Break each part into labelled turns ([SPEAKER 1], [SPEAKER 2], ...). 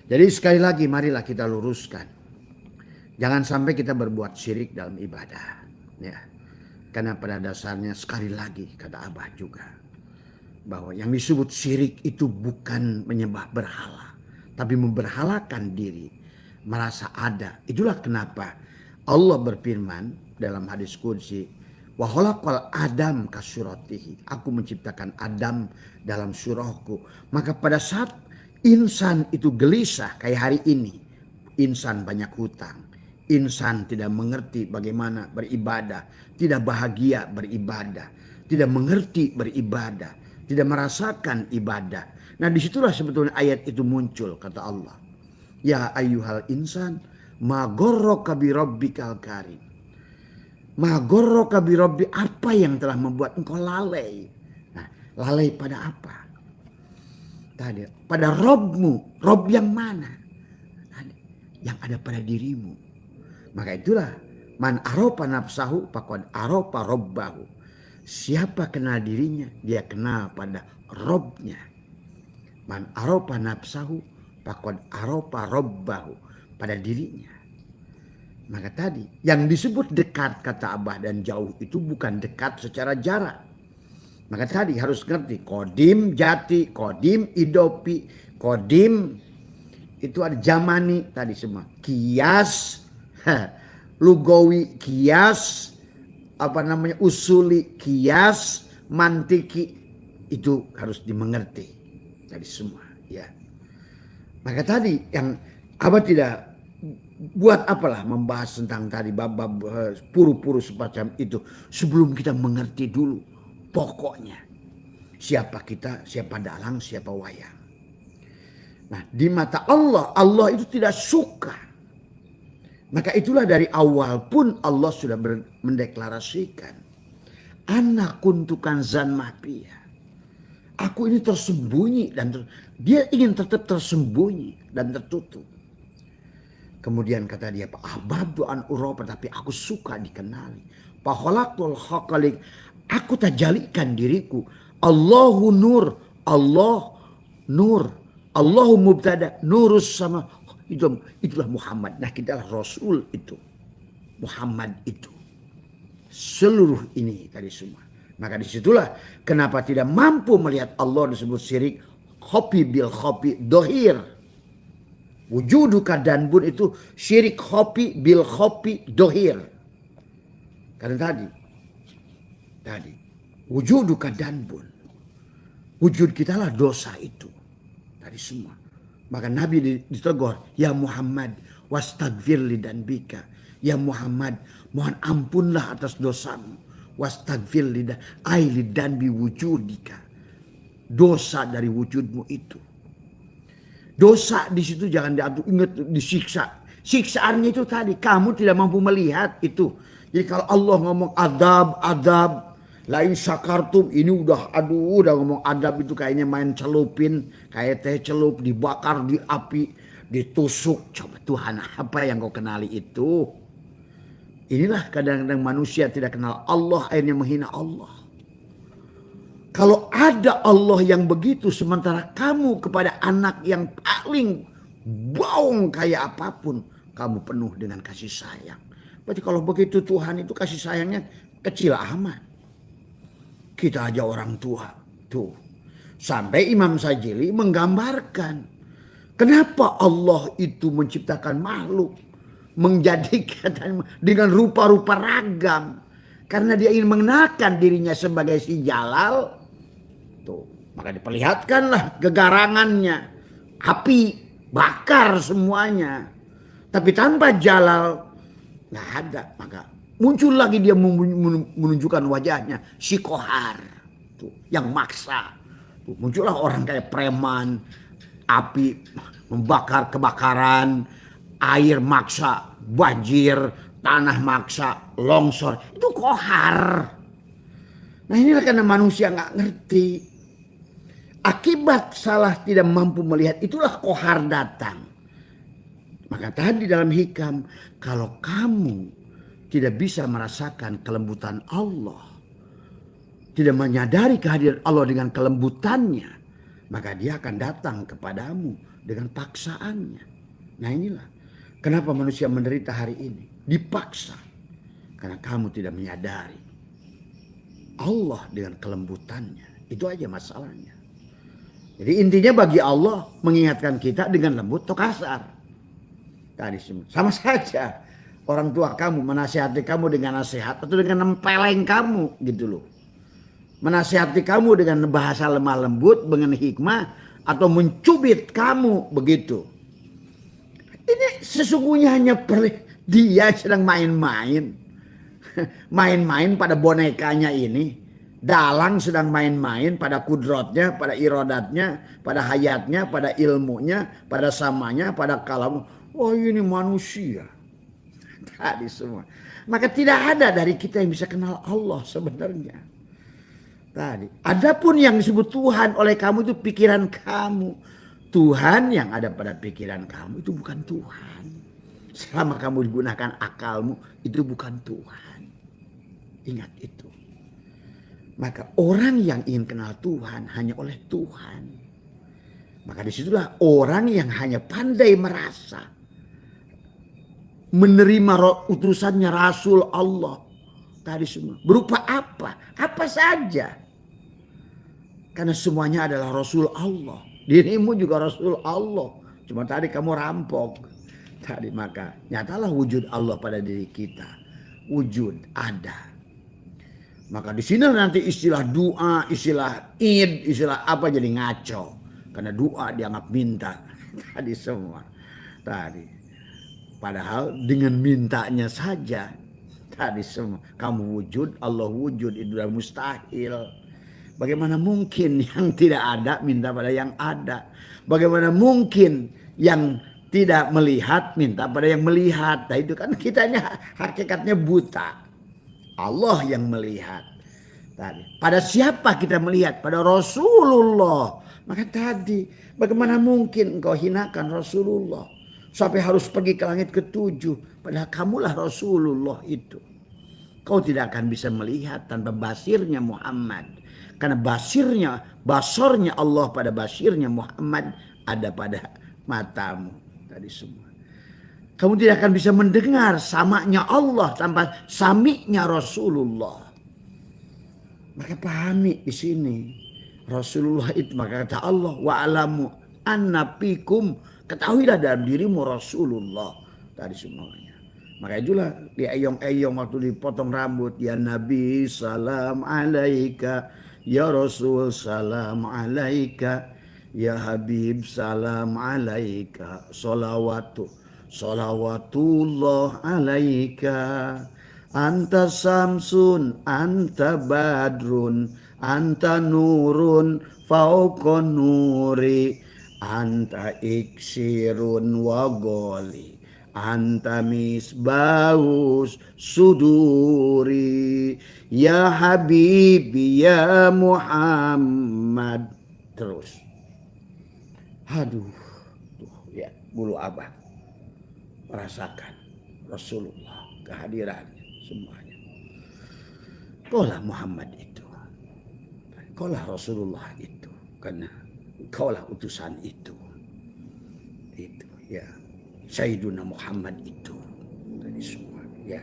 [SPEAKER 1] Jadi sekali lagi marilah kita luruskan. Jangan sampai kita berbuat syirik dalam ibadah. Ya. Karena pada dasarnya sekali lagi kata Abah juga. Bahwa yang disebut syirik itu bukan menyembah berhala. Tapi memberhalakan diri. Merasa ada. Itulah kenapa Allah berfirman dalam hadis qudsi. Wa khalaqal Adam kasuratihi. Aku menciptakan Adam dalam surahku. Maka pada saat insan itu gelisah kayak hari ini. Insan banyak hutang. Insan tidak mengerti bagaimana beribadah. Tidak bahagia beribadah. Tidak mengerti beribadah. Tidak merasakan ibadah. Nah disitulah sebetulnya ayat itu muncul kata Allah. Ya ayyuhal insan ma gharraka bi rabbikal karim. Ma gharraka bi rabbi, apa yang telah membuat engkau lalai? Nah, lalai pada apa? Tadi pada Robmu. Rob yang mana? Tadi, yang ada pada dirimu. Maka itulah man aropa nafsahu faqad aropa robbahu. Siapa kenal dirinya, dia kenal pada Robnya. Man aropa nafsahu faqad aropa robbahu, pada dirinya. Maka tadi yang disebut dekat kata Abah dan jauh itu bukan dekat secara jarak. Maka tadi harus ngerti kodim jati, kodim idopi, kodim itu ada zamani tadi semua. Kias, lugawi kias, apa namanya usuli kias, mantiki, itu harus dimengerti tadi semua. Ya. Maka tadi yang Abah tidak buat apalah membahas tentang tadi bab-bab puru-puru semacam itu sebelum kita mengerti dulu pokoknya siapa kita, siapa dalang, siapa wayang. Nah di mata Allah, Allah itu tidak suka. Maka itulah dari awal pun Allah sudah mendeklarasikan ana kuntukan zan mahpia. Aku ini tersembunyi dan dia ingin tetap tersembunyi dan tertutup. Kemudian kata dia, ahbabtu an uropa, tapi aku suka dikenali. Fakhalaqtul khaqalik, aku tajalikan diriku. Allahu nur, Allah nur, Allahu mubtada, nurus sama. Itulah Muhammad. Nah kita Rasul itu. Muhammad itu. Seluruh ini tadi semua. Maka disitulah kenapa tidak mampu melihat Allah disebut syirik. Khopi bil khopi dohir. Wujuduka danbun itu syirik khopi bil khopi dohir. Karena tadi wujuduka danbun. Wujud kita lah dosa itu. Tadi semua. Maka Nabi ditegur. Ya Muhammad wastagfir li danbika. Ya Muhammad mohon ampunlah atas dosamu. Wastagfir li danbi wujudika. Dosa dari wujudmu itu. Dosa di situ jangan diatur, ingat disiksa. Siksaannya itu tadi kamu tidak mampu melihat itu. Jadi kalau Allah ngomong adab, lain syakartum, ini udah ngomong adab itu kayaknya main celupin, kayak teh celup dibakar di api, ditusuk. Coba Tuhan apa yang kau kenali itu? Inilah kadang-kadang manusia tidak kenal Allah akhirnya menghina Allah. Kalau ada Allah yang begitu sementara kamu kepada anak yang paling baung kayak apapun kamu penuh dengan kasih sayang. Berarti kalau begitu Tuhan itu kasih sayangnya kecil amat. Kita aja orang tua tuh. Sampai Imam Sajili menggambarkan kenapa Allah itu menciptakan makhluk menjadikan dengan rupa-rupa ragam karena dia ingin mengenalkan dirinya sebagai si Jalal. Tuh, maka diperlihatkanlah gegarangannya, api bakar semuanya, tapi tanpa Jalal nggak ada. Maka muncul lagi dia menunjukkan wajahnya si Kohar, tuh, yang maksa. Tuh, muncullah orang kayak preman, api membakar kebakaran, air maksa banjir, tanah maksa longsor, itu Kohar. Nah inilah karena manusia nggak ngerti. Akibat salah tidak mampu melihat itulah Kohar datang. Maka tadi dalam hikam, kalau kamu tidak bisa merasakan kelembutan Allah, tidak menyadari kehadiran Allah dengan kelembutannya, maka dia akan datang kepadamu dengan paksaannya. Nah inilah kenapa manusia menderita hari ini. Dipaksa. Karena kamu tidak menyadari Allah dengan kelembutannya. Itu aja masalahnya. Jadi intinya bagi Allah mengingatkan kita dengan lembut atau kasar. Tadi sama saja. Orang tua kamu menasihati kamu dengan nasihat atau dengan nempeleng kamu gitu loh. Menasihati kamu dengan bahasa lemah lembut, dengan hikmah, atau mencubit kamu begitu. Ini sesungguhnya hanya dia sedang main-main. Main-main pada bonekanya ini. Dalang sedang main-main pada kudrotnya, pada irodatnya, pada hayatnya, pada ilmunya, pada samanya, pada kalam. Oh ini manusia. Tadi semua. Maka tidak ada dari kita yang bisa kenal Allah sebenarnya. Tadi. Adapun yang disebut Tuhan oleh kamu itu pikiran kamu. Tuhan yang ada pada pikiran kamu itu bukan Tuhan. Selama kamu digunakan akalmu itu bukan Tuhan. Ingat itu. Maka orang yang ingin kenal Tuhan hanya oleh Tuhan. Maka disitulah orang yang hanya pandai merasa. Menerima utusannya Rasul Allah. Tadi semua. Berupa apa? Apa saja. Karena semuanya adalah Rasul Allah. Dirimu juga Rasul Allah. Cuma tadi kamu rampok. Tadi maka nyatalah wujud Allah pada diri kita. Wujud ada. Maka di sini nanti istilah doa, istilah id, istilah apa jadi ngaco. Karena doa dianggap minta. Tadi semua. Tadi. Padahal dengan mintanya saja. Tadi semua. Kamu wujud, Allah wujud. Itu sudah mustahil. Bagaimana mungkin yang tidak ada minta pada yang ada. Bagaimana mungkin yang tidak melihat minta pada yang melihat. Nah itu kan kitanya hakikatnya buta. Allah yang melihat. Tadi. Pada siapa kita melihat? Pada Rasulullah. Maka tadi bagaimana mungkin engkau hinakan Rasulullah. Sampai harus pergi ke langit ke-7. Padahal kamulah Rasulullah itu. Kau tidak akan bisa melihat tanpa basirnya Muhammad. Karena basornya Allah pada basirnya Muhammad ada pada matamu. Tadi semua. Kamu tidak akan bisa mendengar samanya Allah tanpa sami'nya Rasulullah. Maka pahami di sini. Rasulullah itu maka kata Allah wa'alamu annafikum. Ketahuilah dalam dirimu Rasulullah. Tadi semuanya. Maka itulah di eyong-eyong waktu dipotong rambut. Ya Nabi salam alaika. Ya Rasul salam alaika. Ya Habib salam alaika. Salawatullah alaika. Anta samsun. Anta badrun. Anta nurun. Fauqon nuri. Anta iksirun wa goli. Anta misbahus suduri. Ya Habibi ya Muhammad. Terus. Aduh. Tuh ya bulu abang. Merasakan Rasulullah. Kehadirannya semuanya. Kaulah Muhammad itu. Kaulah Rasulullah itu. Karena kaulah utusan itu ya Sayyiduna Muhammad itu tadi semua ya.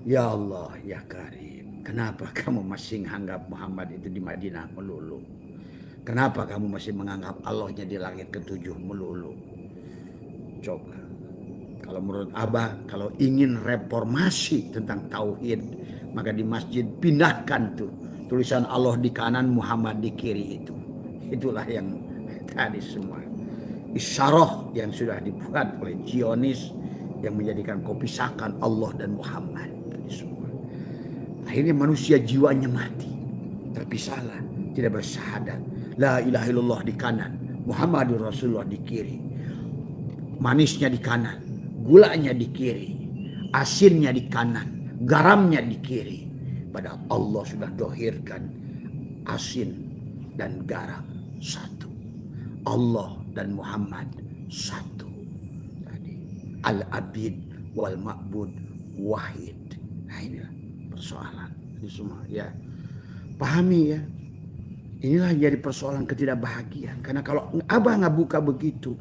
[SPEAKER 1] Ya Allah ya Karim, kenapa kamu masih menganggap Muhammad itu di Madinah melulu? Kenapa kamu masih menganggap Allahnya di langit ke-7 melulu? Coba kalau menurut Abah, kalau ingin reformasi tentang tauhid, maka di masjid pindahkan tuh tulisan Allah di kanan, Muhammad di kiri itu. Itulah yang tadi semua isyarah yang sudah dibuat oleh Zionis yang menjadikan pisahkan Allah dan Muhammad tadi semua. Akhirnya manusia jiwanya mati, terpisahlah, tidak bersyahadat. La ilaha illallah di kanan, Muhammadur Rasulullah di kiri. Manisnya di kanan, gulanya di kiri, asinnya di kanan, garamnya di kiri. Padahal Allah sudah dohirkan asin dan garam satu. Allah dan Muhammad satu. Tadi al-abid wal ma'bud wahid. Nah inilah persoalan ini semua ya. Pahami ya. Inilah jadi persoalan ketidakbahagiaan. Karena kalau Abah nggak buka begitu,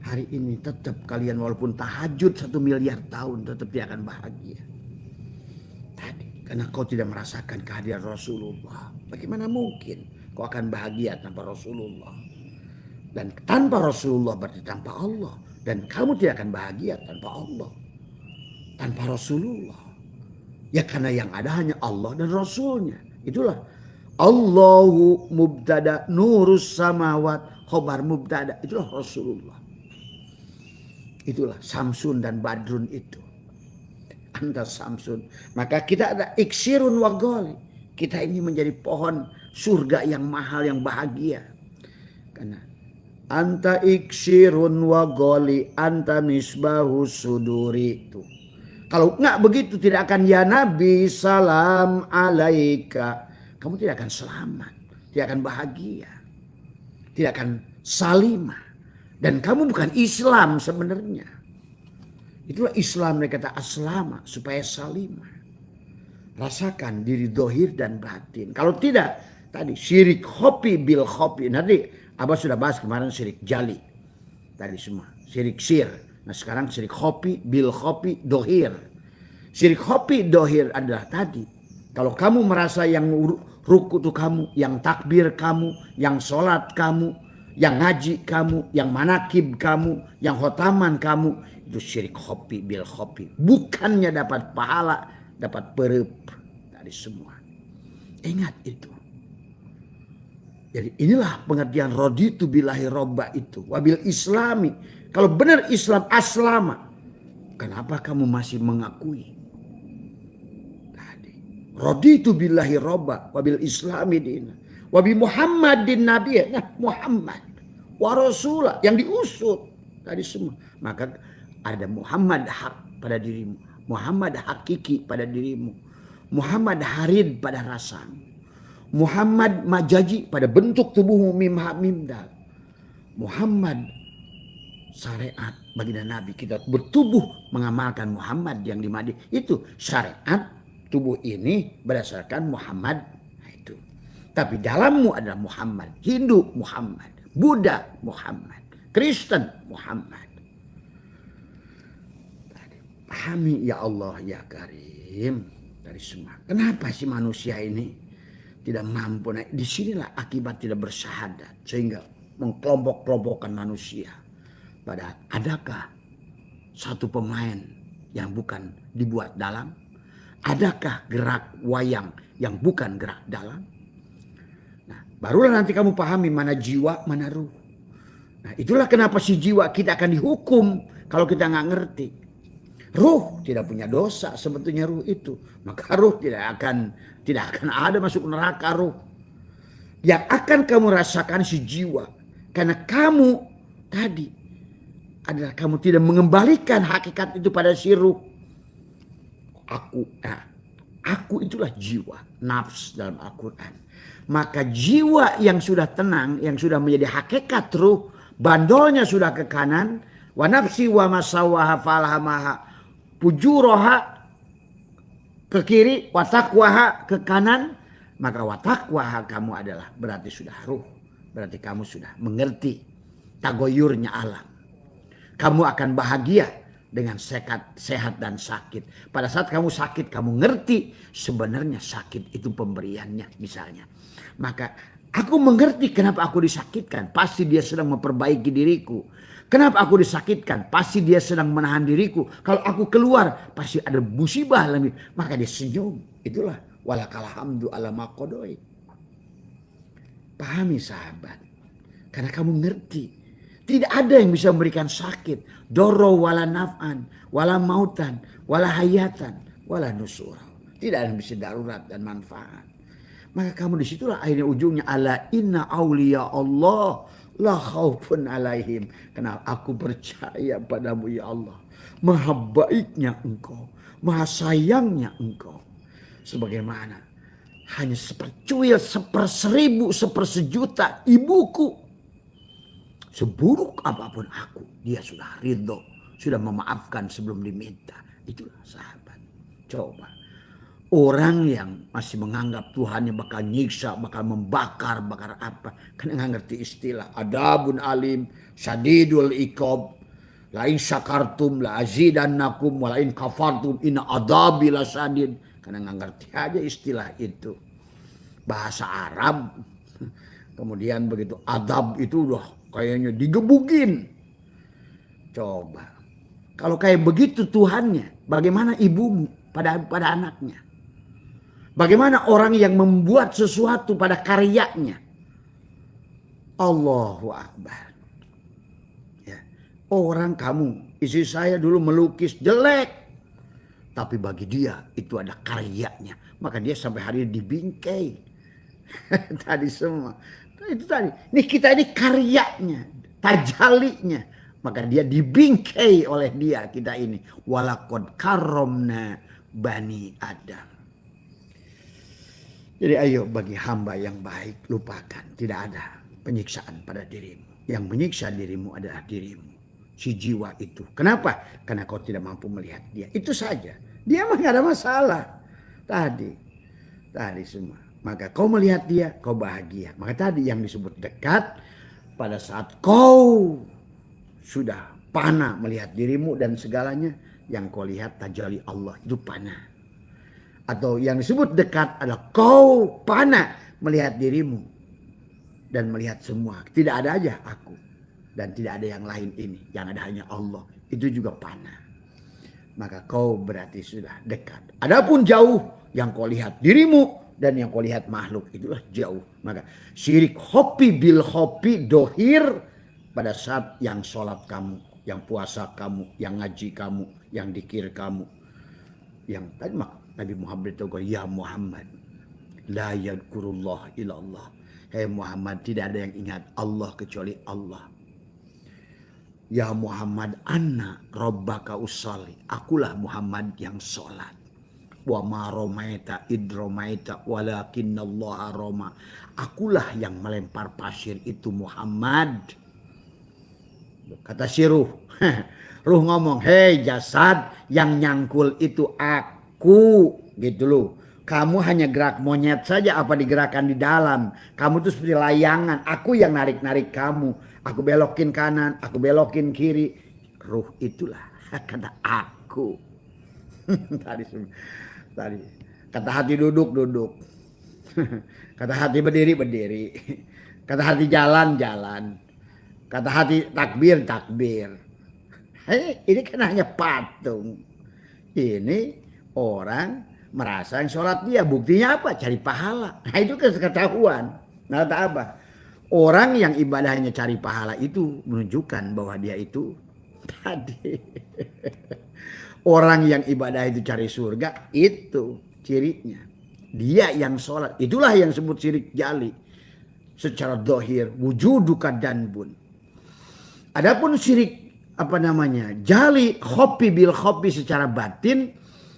[SPEAKER 1] hari ini tetap kalian walaupun tahajud 1 miliar tahun tetap tidak akan bahagia. Tadi karena kau tidak merasakan kehadiran Rasulullah. Bagaimana mungkin kau akan bahagia tanpa Rasulullah? Dan tanpa Rasulullah berarti tanpa Allah. Dan kamu tidak akan bahagia tanpa Allah. Tanpa Rasulullah. Ya karena yang ada hanya Allah dan Rasulnya. Itulah Allahu mubtada nurus samawat khobar mubtada. Itulah Rasulullah. Itulah Samsun dan Badrun itu. Anta Samsun. Maka kita ada iksirun wa ghali. Kita ini menjadi pohon surga yang mahal, yang bahagia. Karena anta iksirun wa ghali, anta misbahu suduri itu. Kalau enggak begitu tidak akan ya Nabi salam alaika. Kamu tidak akan selamat, tidak akan bahagia, tidak akan salimah. Dan kamu bukan Islam sebenarnya. Itulah Islam mereka kata aslama supaya salimah. Rasakan diri dohir dan batin. Kalau tidak tadi syirik khopi bil khopi. Nanti Abah sudah bahas kemarin syirik jali. Tadi semua syirik sir. Nah sekarang syirik khopi bil khopi dohir. Syirik khopi dohir adalah tadi. Kalau kamu merasa yang ruku itu kamu, yang takbir kamu, yang sholat kamu, yang ngaji kamu, yang manakib kamu, yang khotaman kamu. Itu syirik khopi bil khopi. Bukannya dapat pahala, dapat perep. Tadi semua. Ingat itu. Jadi inilah pengertian raditu billahi robba itu. Wabil islami. Kalau benar Islam aslama. Kenapa kamu masih mengakui? Tadi. Raditu billahi robba. Wabil islami dina. Wabi Muhammadin nabi. Nah Muhammad. Wa rasulah. Yang diusut. Tadi semua. Maka ada Muhammad hak pada dirimu. Muhammad hakiki pada dirimu. Muhammad harid pada rasamu. Muhammad majaji pada bentuk tubuhmu mim ha mim dal. Muhammad syariat baginda Nabi, kita bertubuh mengamalkan Muhammad yang di Madinah. Itu syariat tubuh ini berdasarkan Muhammad. Nah, itu. Tapi dalammu adalah Muhammad. Hindu Muhammad, Buddha Muhammad, Kristen Muhammad. Pahami ya Allah ya Karim dari semua. Kenapa sih manusia ini tidak mampu? Nah, disinilah akibat tidak bersyahadat sehingga mengkelompok-kelompokkan manusia. Padahal adakah satu pemain yang bukan dibuat dalam? Adakah gerak wayang yang bukan gerak dalam? Nah, barulah nanti kamu pahami mana jiwa, mana ruh. Nah, itulah kenapa si jiwa kita akan dihukum kalau kita nggak ngerti. Ruh tidak punya dosa sebetulnya ruh itu. Maka ruh tidak akan ada masuk neraka ruh. Yang akan kamu rasakan si jiwa. Karena kamu tadi adalah kamu tidak mengembalikan hakikat itu pada si ruh. Aku itulah jiwa. Nafs dalam Al-Quran. Maka jiwa yang sudah tenang, yang sudah menjadi hakikat ruh. Bandolnya sudah ke kanan. Wa nafsi wa masawaha falhamaha. Pujuroha ke kiri, watakwaha ke kanan, maka watakwaha kamu adalah berarti sudah ruh, berarti kamu sudah mengerti tagoyurnya alam. Kamu akan bahagia dengan sehat dan sakit. Pada saat kamu sakit, kamu ngerti sebenarnya sakit itu pemberiannya misalnya. Maka aku mengerti kenapa aku disakitkan, pasti dia sedang memperbaiki diriku. Kenapa aku disakitkan? Pasti dia sedang menahan diriku. Kalau aku keluar, pasti ada musibah lagi. Maka dia senyum. Itulah walakal hamdu ala maqodoi. Pahami sahabat. Karena kamu ngerti. Tidak ada yang bisa memberikan sakit. Doro wala naf'an, wala mautan, wala hayatan, wala nusura. Tidak ada yang bisa darurat dan manfaat. Maka kamu disitulah akhirnya ujungnya. Ala inna awliya Allah. La khaufun alaihim. Karena aku percaya padamu ya Allah. Maha baiknya engkau. Maha sayangnya engkau. Sebagaimana hanya sepercuil, seperseribu, sepersejuta ibuku. Seburuk apapun aku, dia sudah ridho. Sudah memaafkan sebelum diminta. Itulah sahabat. Coba. Orang yang masih menganggap Tuhannya bakal nyiksa, bakal membakar, bakar apa. Kan nggak ngerti istilah. Adabun alim, syadidul iqab, lain syakartum la azidannakum, walain kafartum inna adabi lasadid. Karena nggak ngerti aja istilah itu. Bahasa Arab. Kemudian begitu adab itu udah kayaknya digebukin. Coba. Kalau kayak begitu Tuhannya, bagaimana ibumu pada anaknya? Bagaimana orang yang membuat sesuatu pada karyanya? Allahu Akbar. Ya. Orang kamu, istri saya dulu melukis jelek. Tapi bagi dia itu ada karyanya. Maka dia sampai hari ini dibingkai. Tadi semua. Itu tadi. Ini kita ini karyanya. Tajalinya. Maka dia dibingkai oleh dia kita ini. Walakod karomna bani Adam. Jadi ayo bagi hamba yang baik lupakan. Tidak ada penyiksaan pada dirimu. Yang menyiksa dirimu adalah dirimu. Si jiwa itu. Kenapa? Karena kau tidak mampu melihat dia. Itu saja. Dia mah gak ada masalah. Tadi semua. Maka kau melihat dia, kau bahagia. Maka tadi yang disebut dekat. Pada saat kau sudah panah melihat dirimu dan segalanya. Yang kau lihat tajalli Allah. Itu panah. Atau yang disebut dekat adalah kau panah melihat dirimu. Dan melihat semua. Tidak ada aja aku. Dan tidak ada yang lain ini. Yang ada hanya Allah. Itu juga panah. Maka kau berarti sudah dekat. Adapun jauh. Yang kau lihat dirimu. Dan yang kau lihat makhluk. Itulah jauh. Maka syirik hopi bil hopi dohir. Pada saat yang sholat kamu. Yang puasa kamu. Yang ngaji kamu. Yang dikir kamu. Yang tadi Nabi Muhammad itu ya Muhammad la yadkurullah ilallah. Hei Muhammad, tidak ada yang ingat Allah kecuali Allah. Ya Muhammad, anna rabbaka usalli. Akulah Muhammad yang sholat. Wa ma romaita idromaita walakinnallaha roma. Akulah yang melempar pasir itu Muhammad. Kata si Ruh. Ruh ngomong, hei jasad yang nyangkul itu aku, gitu loh. Kamu hanya gerak monyet saja apa digerakkan di dalam. Kamu tuh seperti layangan. Aku yang narik-narik kamu. Aku belokin kanan, aku belokin kiri. Ruh itulah kata aku. tadi. Kata hati duduk. Kata hati berdiri. Kata hati jalan. Kata hati takbir. Hei, ini kan hanya patung. Ini orang merasa yang sholat dia. Buktinya apa? Cari pahala. Nah itu ketahuan. Nah apa? Orang yang ibadahnya cari pahala itu menunjukkan bahwa dia itu tadi. Orang yang ibadah itu cari surga itu cirinya. Dia yang sholat. Itulah yang disebut syirik jali. Secara dohir. Wujuduka danbun. Adapun syirik jali khopi bil khopi secara batin,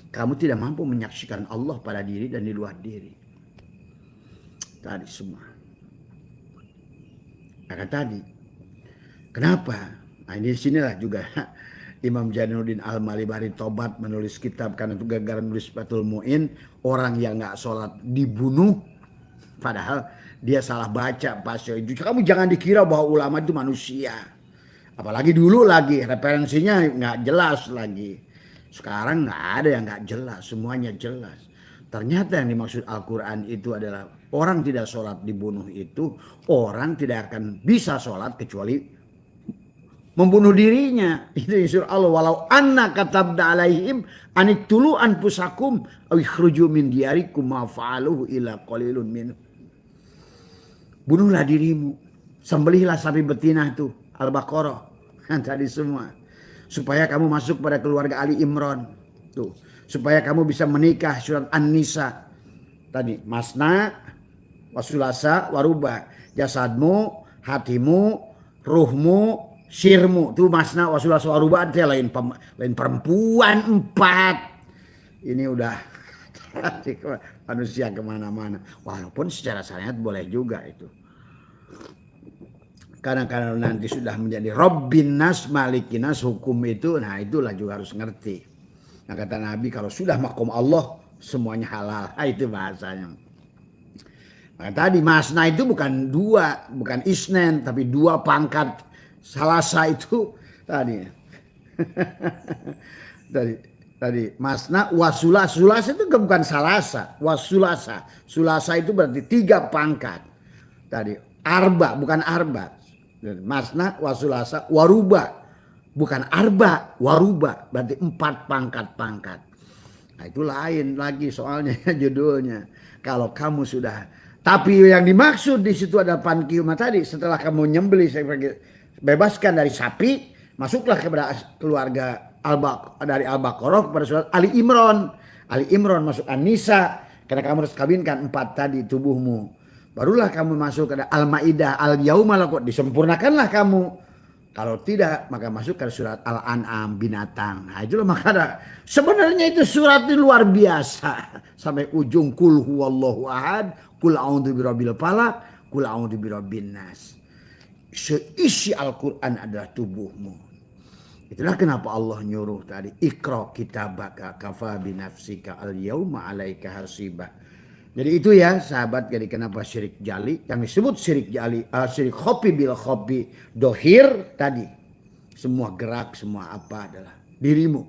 [SPEAKER 1] kamu tidak mampu menyaksikan Allah pada diri dan di luar diri. Tadi semua. Maka tadi, kenapa? Nah ini sinilah juga Imam Jainuddin Al-Malibari tobat menulis kitab karena itu gara-gara nulis Fathul Mu'in, orang yang nggak sholat dibunuh, padahal dia salah baca pas itu. Kamu jangan dikira bahwa ulama itu manusia. Apalagi dulu lagi referensinya nggak jelas lagi. Sekarang nggak ada yang nggak jelas, semuanya jelas. Ternyata yang dimaksud Al-Quran itu adalah orang tidak sholat dibunuh itu, orang tidak akan bisa sholat kecuali membunuh dirinya. Itu surah Allah, walau anna katabna alaihim aniktulu anfusakum aw ikhruju min diyarikum ma fa'aluhu illa qalilun minhum. Bunuhlah dirimu, sembelihlah sapi betina itu, Al-Baqarah. Tadi semua. Supaya kamu masuk pada keluarga Ali Imran. Tuh. Supaya kamu bisa menikah, surat An-Nisa. Tadi, masna, wasulasa, warubah. Jasadmu, hatimu, ruhmu, sirmu. Tuh masna, wasulasa, warubah. Itu lain perempuan 4. Ini udah manusia kemana-mana. Walaupun secara syariat boleh juga itu. Karena nanti sudah menjadi Rabbin Nas, Malikin Nas, hukum itu, nah itulah juga harus ngerti. Nah kata Nabi kalau sudah makom Allah, semuanya halal. Itu bahasanya. Maka tadi masna itu bukan dua, bukan isnen, tapi dua pangkat. Salasa itu tadi. tadi masna sulasa itu bukan salasa, wasulasa. Sulasa itu berarti 3 pangkat. Tadi arba bukan arba. Masna wasulasa waruba bukan arba, waruba berarti 4 pangkat-pangkat. Nah, itu lain lagi soalnya judulnya. Kalau kamu sudah, tapi yang dimaksud di situ ada pankiyuma tadi, setelah kamu nyembelih bebaskan dari sapi, masuklah kepada keluarga dari Al-Baqarah kepada surat Ali Imran. Ali Imran masuk An-Nisa, karena kamu harus kawinkan 4 tadi tubuhmu. Barulah kamu masuk ke Al-Maidah, Al-Yauma lakum, disempurnakanlah kamu. Kalau tidak maka masuk ke surat Al-An'am, binatang. Nah itulah makanya sebenarnya itu surat ini luar biasa. Sampai ujung kul huwallahu ahad, kul a'udzu birabbil falaq, kul a'udzu birabbin nas. Seisi Al-Quran adalah tubuhmu. Itulah kenapa Allah nyuruh tadi, Iqra kitabaka kafa binafsika al-yauma alaika hasibah. Jadi itu ya sahabat, jadi kenapa syirik jali, yang disebut syirik jali, syirik khopi bil khopi dohir tadi. Semua gerak, semua apa adalah dirimu.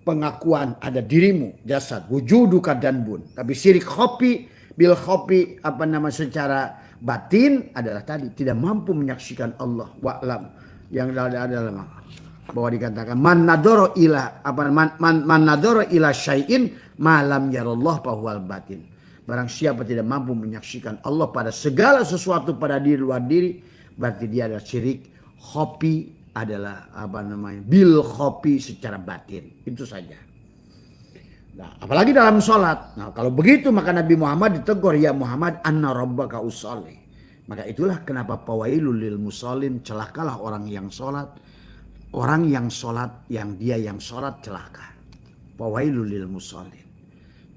[SPEAKER 1] Pengakuan ada dirimu, jasad, wujuduka dan bun. Tapi syirik khopi bil khopi secara batin adalah tadi tidak mampu menyaksikan Allah. Wa'lam yang adalah bahwa dikatakan man nadoro ila syai'in malam yarallah fahuwal batin. Barang siapa tidak mampu menyaksikan Allah pada segala sesuatu pada diri luar diri, berarti dia adalah syirik khopi, adalah bil khopi secara batin. Itu saja. Nah, apalagi dalam sholat. Nah, kalau begitu maka Nabi Muhammad ditegur, ya Muhammad anna rabbaka usolli. Maka itulah kenapa fawailul lil musallin, celakalah orang yang sholat. Orang yang sholat, yang dia yang sholat celaka. Fawailul lil musallin,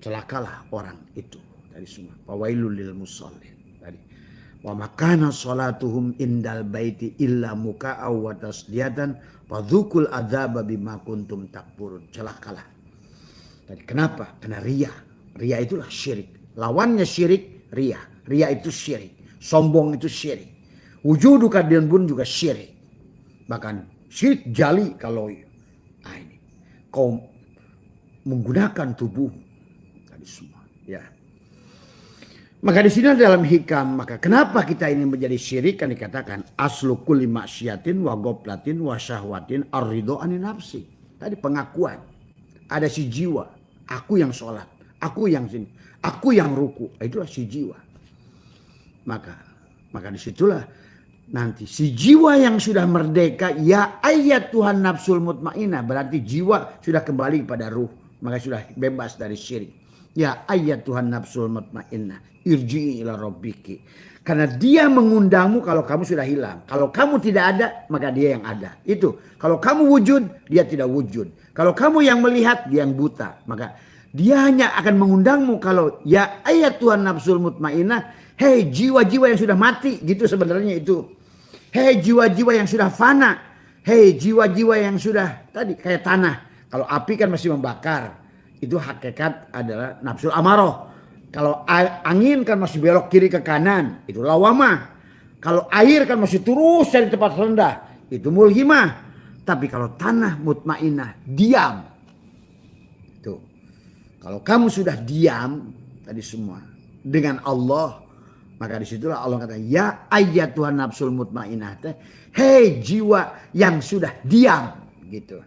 [SPEAKER 1] celakalah orang itu. Tadi semua fawailul lil musallin tadi. Wa makana sholatuhum indal baiti illa muka'aw wa tasdiyatan fadzukul adzaba bima kuntum takfurun. Celakalah. Tadi kenapa? Karena riya. Riya itulah syirik. Lawannya syirik riya. Riya itu syirik. Sombong itu syirik. Wujuduka dan bun juga syirik. Bahkan syirik jali kalau ini kau menggunakan tubuh tadi semua ya. Maka di sini dalam hikam, maka kenapa kita ini menjadi syirik, kan dikatakan aslu kulli maksiatin wa goblatin wa syahwatin ar-ridho anin nafsi. Tadi pengakuan. Ada si jiwa, aku yang sholat, aku yang sini, aku yang ruku, itulah si jiwa. Maka disitulah nanti si jiwa yang sudah merdeka, ya ayat Tuhan nafsul mutmainah, berarti jiwa sudah kembali kepada ruh, maka sudah bebas dari syirik. Ya ayat Tuhan nafsul mutmainnah irji'i ila rabbiki. Karena dia mengundangmu kalau kamu sudah hilang. Kalau kamu tidak ada, maka dia yang ada. Itu. Kalau kamu wujud, dia tidak wujud. Kalau kamu yang melihat, dia yang buta. Maka dia hanya akan mengundangmu kalau ya ayat Tuhan nafsul mutmainnah. Hei jiwa-jiwa yang sudah mati. Gitu sebenarnya itu. Hei jiwa-jiwa yang sudah fana. Hei jiwa-jiwa yang sudah tadi kayak tanah. Kalau api kan masih membakar. Itu hakikat adalah nafsul amaroh. Kalau angin kan masih belok kiri ke kanan, itu lawamah. Kalau air kan masih terus dari tempat rendah, itu mulhimah. Tapi kalau tanah mutmainah, diam. Tuh. Kalau kamu sudah diam tadi semua dengan Allah, maka disitulah Allah kata, ya ayat Tuhan nafsul mutmainah. Hei jiwa yang sudah diam, gitu.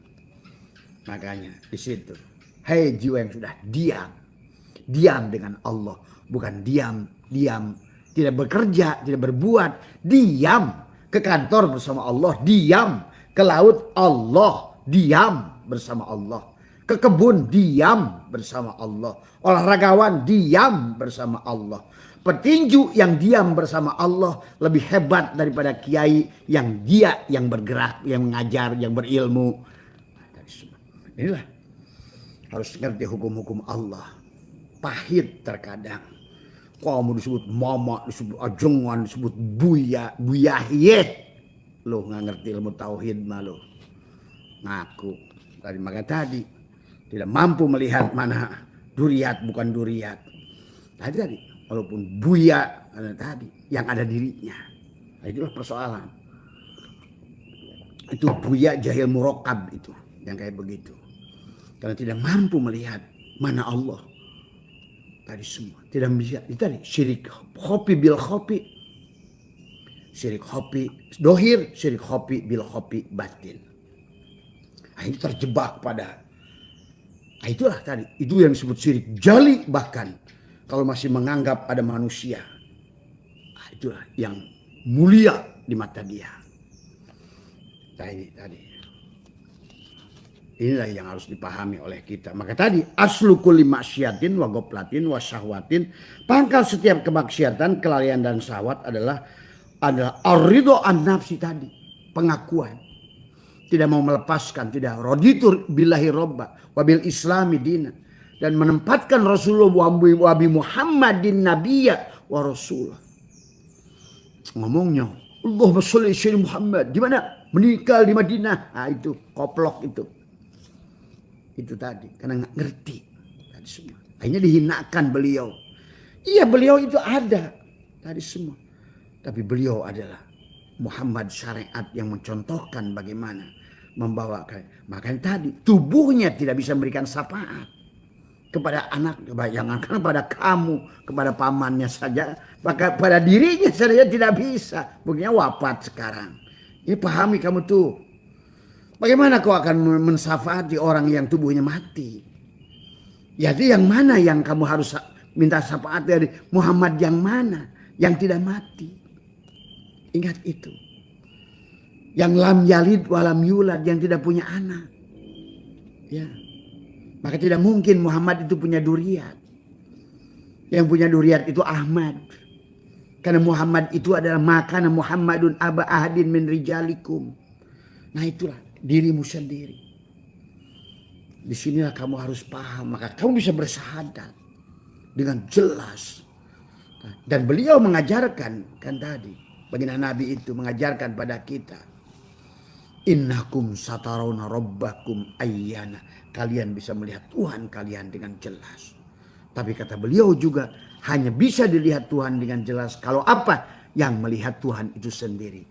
[SPEAKER 1] Makanya di situ. Hei jiwa yang sudah diam dengan Allah, bukan diam, tidak bekerja, tidak berbuat, diam ke kantor bersama Allah, diam ke laut Allah, diam bersama Allah, ke kebun diam bersama Allah, olahragawan diam bersama Allah, petinju yang diam bersama Allah lebih hebat daripada kiai yang dia yang bergerak, yang mengajar, yang berilmu. Inilah harus ngerti hukum-hukum Allah. Pahit terkadang. Kamu disebut mama, disebut ajengan, disebut buyahiyet. Lo gak ngerti ilmu tauhid mah lo. Ngaku. Maka tadi tidak mampu melihat mana Duriat bukan duriat. Tadi walaupun buya tadi yang ada dirinya. Nah, itulah persoalan. Itu buya jahil murokab itu yang kayak begitu. Karena tidak mampu melihat mana Allah. Tadi semua tidak bisa. Itu tadi syirik khopi bil khopi. Syirik khopi dohir, syirik khopi bil khopi batin. Nah, ini terjebak pada. Nah, itulah tadi. Itu yang disebut syirik jali bahkan. Kalau masih menganggap ada manusia. Nah, itulah yang mulia di mata dia. Nah, ini tadi. Inilah yang harus dipahami oleh kita. Maka tadi aslu kulli maksiatin wa goplatin wa syahwatin. Pangkal setiap kemaksiatan, kelalaian dan syahwat adalah ar-ridho an nafsi tadi. Pengakuan. Tidak mau melepaskan. Tidak raditu billahi robba. Wabil islami dina. Dan menempatkan Rasulullah wabi Muhammadin nabiyya wa rasulah. Ngomongnya. Allahumma sholli ala Muhammad. Di mana? Meninggal di Madinah. Nah itu. Koplok itu. Itu tadi. Karena nggak ngerti. Tadi semua. Akhirnya dihinakan beliau. Iya beliau itu ada. Tadi semua. Tapi beliau adalah Muhammad syariat yang mencontohkan bagaimana membawakan. Makanya tadi tubuhnya tidak bisa memberikan syafaat kepada anak, jangankan kepada kamu, kepada pamannya saja, maka pada dirinya saja tidak bisa. Buktinya wafat sekarang. Ini pahami kamu tuh. Bagaimana kau akan mensyafaati orang yang tubuhnya mati? Jadi yang mana yang kamu harus minta syafaat dari Muhammad yang mana? Yang tidak mati. Ingat itu. Yang lam yalid walam yulad, yang tidak punya anak. Ya. Maka tidak mungkin Muhammad itu punya duriat. Yang punya duriat itu Ahmad. Karena Muhammad itu adalah makana Muhammadun aba ahadin min rijalikum. Nah itulah dirimu sendiri. Disinilah kamu harus paham. Maka kamu bisa bersahadat dengan jelas. Dan beliau mengajarkan kan tadi. Baginda Nabi itu mengajarkan pada kita. Innakum satarawna rabbakum ayyana. Kalian bisa melihat Tuhan kalian dengan jelas. Tapi kata beliau juga hanya bisa dilihat Tuhan dengan jelas. Kalau apa? Yang melihat Tuhan itu sendiri.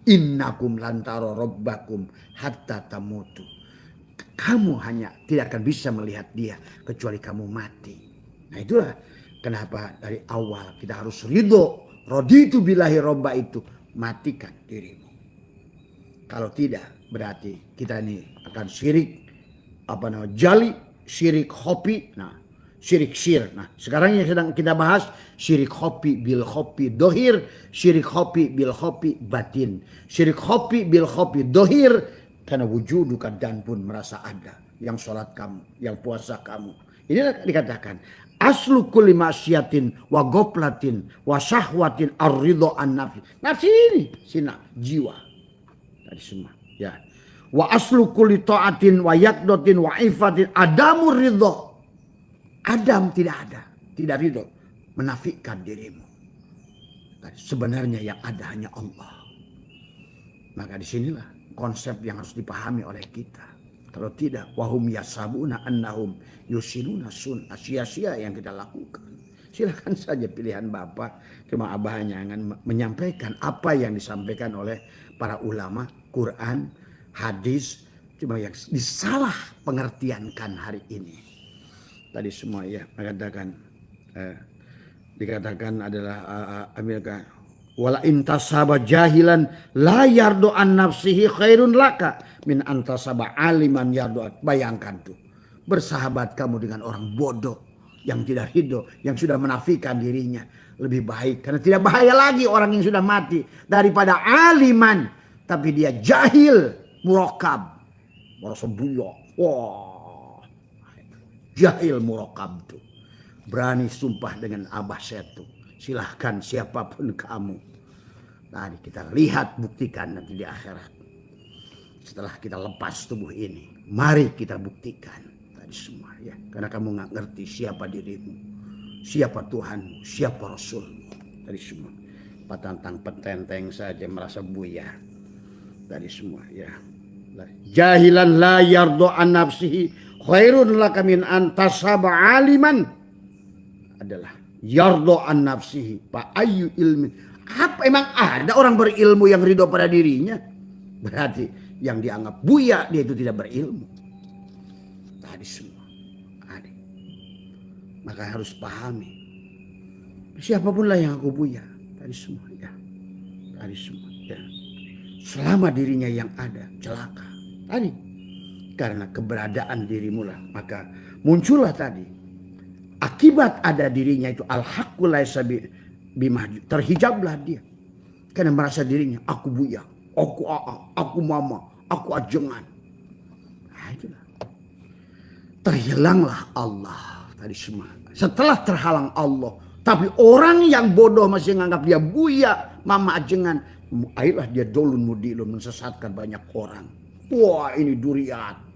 [SPEAKER 1] Innakum lantaro rabbakum hatta tamutu. Kamu hanya tidak akan bisa melihat dia kecuali kamu mati. Nah itulah kenapa dari awal kita harus ridho. Raditu billahi robba itu. Matikan dirimu. Kalau tidak berarti kita ini akan syirik. Jali, syirik hopi. Nah syirik syir. Nah sekarang yang sedang kita bahas. Syirik hopi bil hopi dohir. Syirik hopi bil hopi batin. Syirik hopi bil hopi dohir. Karena wujuduka dan pun merasa ada. Yang sholat kamu. Yang puasa kamu. Inilah dikatakan. Aslu kulli maksiatin wa goplatin wa syahwatin ar-ridho an nafsi. Nafsi ini sina jiwa. Tadi semua ya. Wa aslu kulli ta'atin wa yakdotin wa ifatin adamu ridho. Adam tidak ada, tidak ridho, menafikan dirimu. Tadi sebenarnya yang ada hanya Allah. Maka disinilah konsep yang harus dipahami oleh kita. Kalau tidak, wahum yasabuna annahum yusinuna sun, sia-sia yang kita lakukan. Silakan saja pilihan Bapak. Cuma Abah hanya akan menyampaikan apa yang disampaikan oleh para ulama, Quran, hadis. Cuma yang disalah pengertiankan hari ini. Tadi semua ya dikatakan adalah Amerika. Wala intasaba jahilan la yardu an nafsihi khairun laka min antasaba aliman yardu. Bayangkan tuh. Bersahabat kamu dengan orang bodoh yang tidak ridho, yang sudah menafikan dirinya. Lebih baik karena tidak bahaya lagi orang yang sudah mati daripada aliman tapi dia jahil, murakab. Merasa buyok. Wah. Jahil murakab tuh. Berani sumpah dengan Abah Setu. Silahkan siapapun kamu. Tadi kita lihat buktikan nanti di akhirat. Setelah kita lepas tubuh ini. Mari kita buktikan. Tadi semua ya. Karena kamu gak ngerti siapa dirimu. Siapa Tuhanmu. Siapa Rasulmu. Tadi semua. Patantang petenteng saja merasa buya. Tadi semua ya. Jahilan la yardo an nafsihi Khairun laka min antasaba aliman adalah yardo an nafsihi fa ayu ilmi. Apa emang ada orang berilmu yang ridho pada dirinya? Berarti yang dianggap buya dia itu tidak berilmu. Tadi semua ada. Maka harus pahami. Siapapun lah yang aku buya. Tadi semua ya. Tadi semua ya. Selama dirinya yang ada celaka. Tadi. Karena keberadaan dirimu lah. Maka muncullah tadi. Akibat ada dirinya itu al-haqqu laisa bimahjub. Terhijablah dia. Karena merasa dirinya aku buya. Aku aku mama. Aku ajengan. Nah, itulah. Terhilanglah Allah. Tadi semua. Setelah terhalang Allah. Tapi orang yang bodoh masih menganggap dia buya. Mama ajengan. Ayolah dia dolun mudilun. Mensesatkan banyak orang. Wah ini duriat.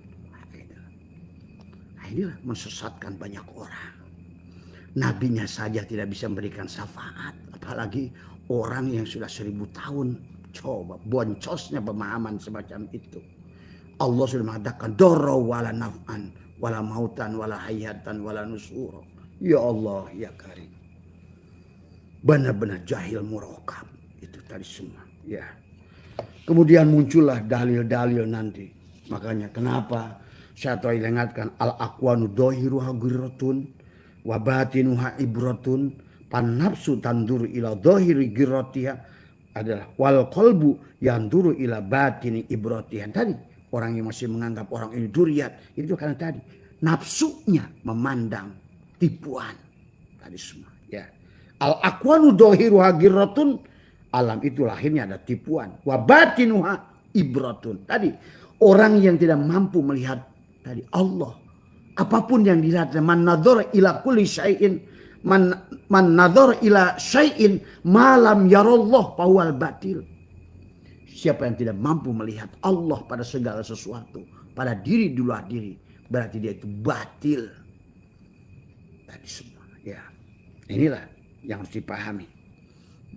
[SPEAKER 1] Inilah mensesatkan banyak orang. Nabinya saja tidak bisa memberikan syafaat. Apalagi orang yang sudah 1000 tahun. Coba boncosnya pemahaman semacam itu. Allah sudah mengatakan dorro wala naf'an wala mautan wala hayatan wala nusuro. Ya Allah ya Karim. Benar-benar jahil murokab. Itu tadi semua. Ya. Kemudian muncullah dalil-dalil nanti. Makanya kenapa saya tahu ingatkan al-aqwanu dohiruha girotun wa batinuha ibratun pan nafsu tanduru ila dohiri girotiha adalah wal qalbu yanduru ila batini ibratiha. Tadi orang yang masih menganggap orang ini duriat itu karena tadi nafsunya memandang tipuan tadi semua ya. Al-aqwanu dohiruha girotun, alam itu lahirnya ada tipuan. Wa batinuha ibratun. Tadi orang yang tidak mampu melihat tadi Allah. Apapun yang dilihat. Man nadhara ila kulli syai'in. Man nadhara ila syai'in malam yarallah fawal batil. Siapa yang tidak mampu melihat Allah pada segala sesuatu. Pada diri di luar diri. Berarti dia itu batil. Tadi semua. Ya. Inilah yang harus dipahami.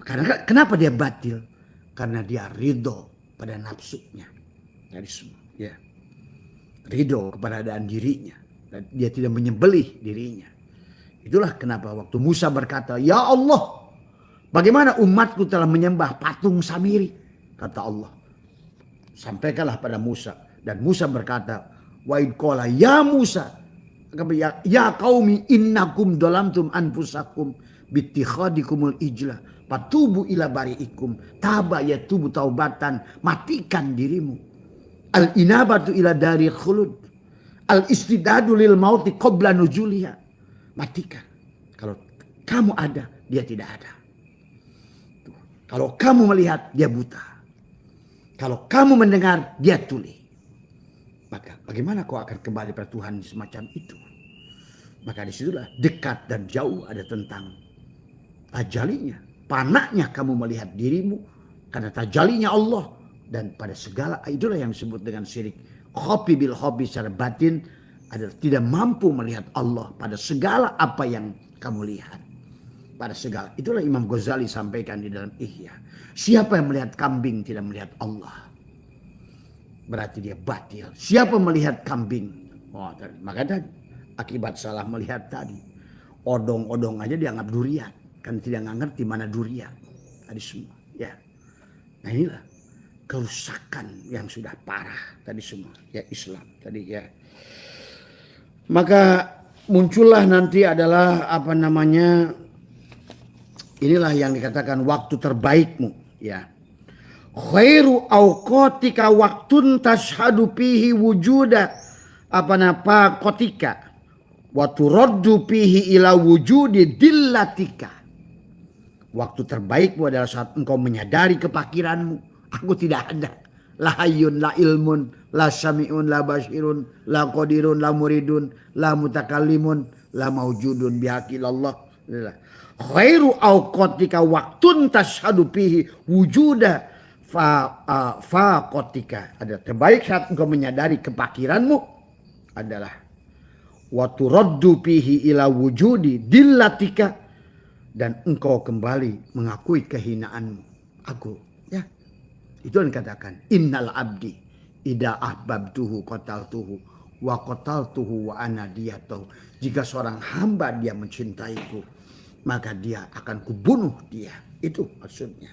[SPEAKER 1] Karena kenapa dia batil? Karena dia ridho pada nafsunya. Tadi semua. Ya. Ridho keberadaan dirinya. Dan dia tidak menyembelih dirinya. Itulah kenapa waktu Musa berkata, ya Allah, bagaimana umatku telah menyembah patung Samiri? Kata Allah. Sampaikanlah pada Musa. Dan Musa berkata, wa id qala ya Musa, ya qaumi innakum dalamtum anfusakum bittikhadikumul ijla fatubu ila bari'ikum taba yatubu taubatan. Matikan dirimu. Al-inabatu ila dari khulud. Al-istidadu lil mauti qabla nujuliha. Matikan. Kalau kamu ada, dia tidak ada. Tuh. Kalau kamu melihat, dia buta. Kalau kamu mendengar, dia tuli. Maka bagaimana kau akan kembali pada Tuhan semacam itu? Maka disitulah dekat dan jauh ada tentang tajalinya. Panaknya kamu melihat dirimu. Karena tajalinya Allah. Dan pada segala itulah yang disebut dengan syirik. Khofi bil khofi secara batin adalah tidak mampu melihat Allah pada segala apa yang kamu lihat. Pada segala. Itulah Imam Ghazali sampaikan di dalam Ihya. Siapa yang melihat kambing tidak melihat Allah. Berarti dia batil. Siapa melihat kambing. Oh, maka tadi akibat salah melihat tadi. Odong-odong aja dianggap durian. Kan tidak ngerti mana durian. Tadi semua. Ya. Nah inilah. Kerusakan yang sudah parah tadi semua ya Islam tadi ya. Maka muncullah nanti adalah apa namanya, inilah yang dikatakan waktu terbaikmu ya. Khairu awqatika waktun tashhadu fihi wujuda apa napa kotika wa turaddu fihi ila wujudi dillatika. Waktu terbaikmu adalah saat engkau menyadari kepakiranmu. Aku tidak ada. La hayyun, la ilmun, la sami'un, la basirun, la qadirun, la muridun, la mutakallimun, la maujudun bihaqilallah. Khairu awqatika waktun tashhadu fihi wujuda faqatika. Ada terbaik saat engkau menyadari kepakiranmu adalah wa turaddu fihi ila wujudi dillatika. Dan engkau kembali mengakui kehinaanmu. Aku ya. Itu yang dikatakan innal abdi ida ahbabtuhu qataltuhu wa qataltuhu wa ana diyatuhu. Jika seorang hamba dia mencintaiku, maka dia akan kubunuh dia. Itu maksudnya.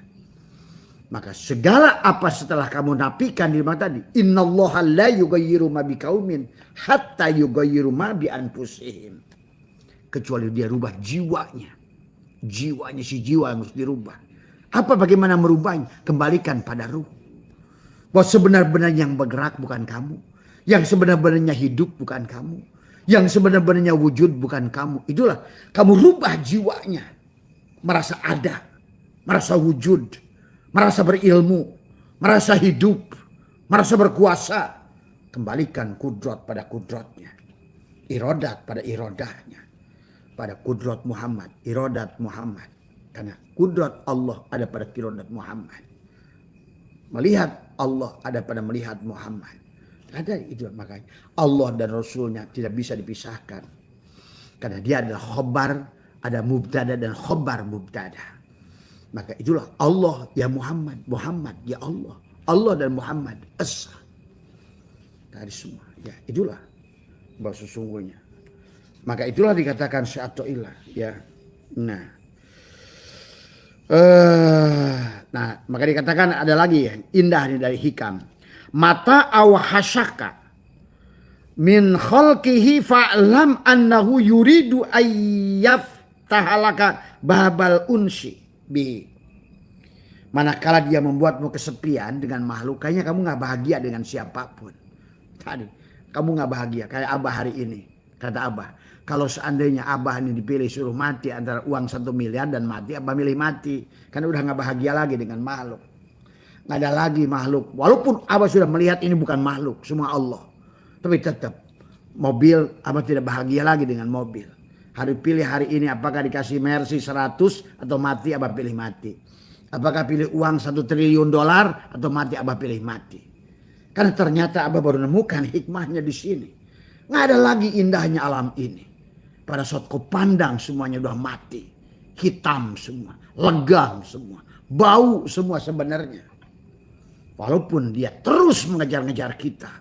[SPEAKER 1] Maka segala apa setelah kamu nafikan di mata tadi, innallaha la yughayyiru ma biqaumin hatta yughayyiru ma bi anfusihim. Kecuali dia rubah jiwanya. Jiwanya si jiwa yang harus dirubah. Apa bagaimana merubahnya? Kembalikan pada ruh. Bahwa sebenar-benarnya yang bergerak bukan kamu. Yang sebenar-benarnya hidup bukan kamu. Yang sebenar-benarnya wujud bukan kamu. Itulah kamu rubah jiwanya. Merasa ada. Merasa wujud. Merasa berilmu. Merasa hidup. Merasa berkuasa. Kembalikan kudrat pada kudratnya. Irodat pada irodahnya. Pada kudrat Muhammad. Irodat Muhammad. Karena kudrat Allah ada pada irodat Muhammad. Melihat Allah ada pada melihat Muhammad. Ada itu makanya Allah dan Rasulnya tidak bisa dipisahkan. Karena dia adalah khobar, ada mubtada dan khobar mubtada. Maka itulah Allah ya Muhammad, Muhammad ya Allah. Allah dan Muhammad esa. Dari semua. Ya itulah bahwa sesungguhnya. Maka itulah dikatakan sya'atoillah. Ya. Nah, maka dikatakan ada lagi yang indah nih dari hikam. Mata awhashaka min khalqihi fa'lam annahu yuridu ayyaftahalaka babal unsi bi. Manakala dia membuatmu kesepian dengan makhluk, kayaknya kamu gak bahagia dengan siapapun. Tadi, kamu gak bahagia. Kayak Abah hari ini. Kata Abah, kalau seandainya Abah ini dipilih suruh mati antara uang 1 miliar dan mati, Abah milih mati. Karena udah gak bahagia lagi dengan makhluk. Gak ada lagi makhluk. Walaupun Abah sudah melihat ini bukan makhluk, semua Allah. Tapi tetap, mobil Abah tidak bahagia lagi dengan mobil. Pilih hari ini apakah dikasih Mercy 100 atau mati, Abah pilih mati. Apakah pilih uang 1 triliun dolar atau mati, Abah pilih mati. Karena ternyata Abah baru menemukan hikmahnya di sini. Nggak ada lagi indahnya alam ini. Pada saat kau pandang semuanya udah mati. Hitam semua. Legam semua. Bau semua sebenarnya. Walaupun dia terus mengejar-ngejar kita.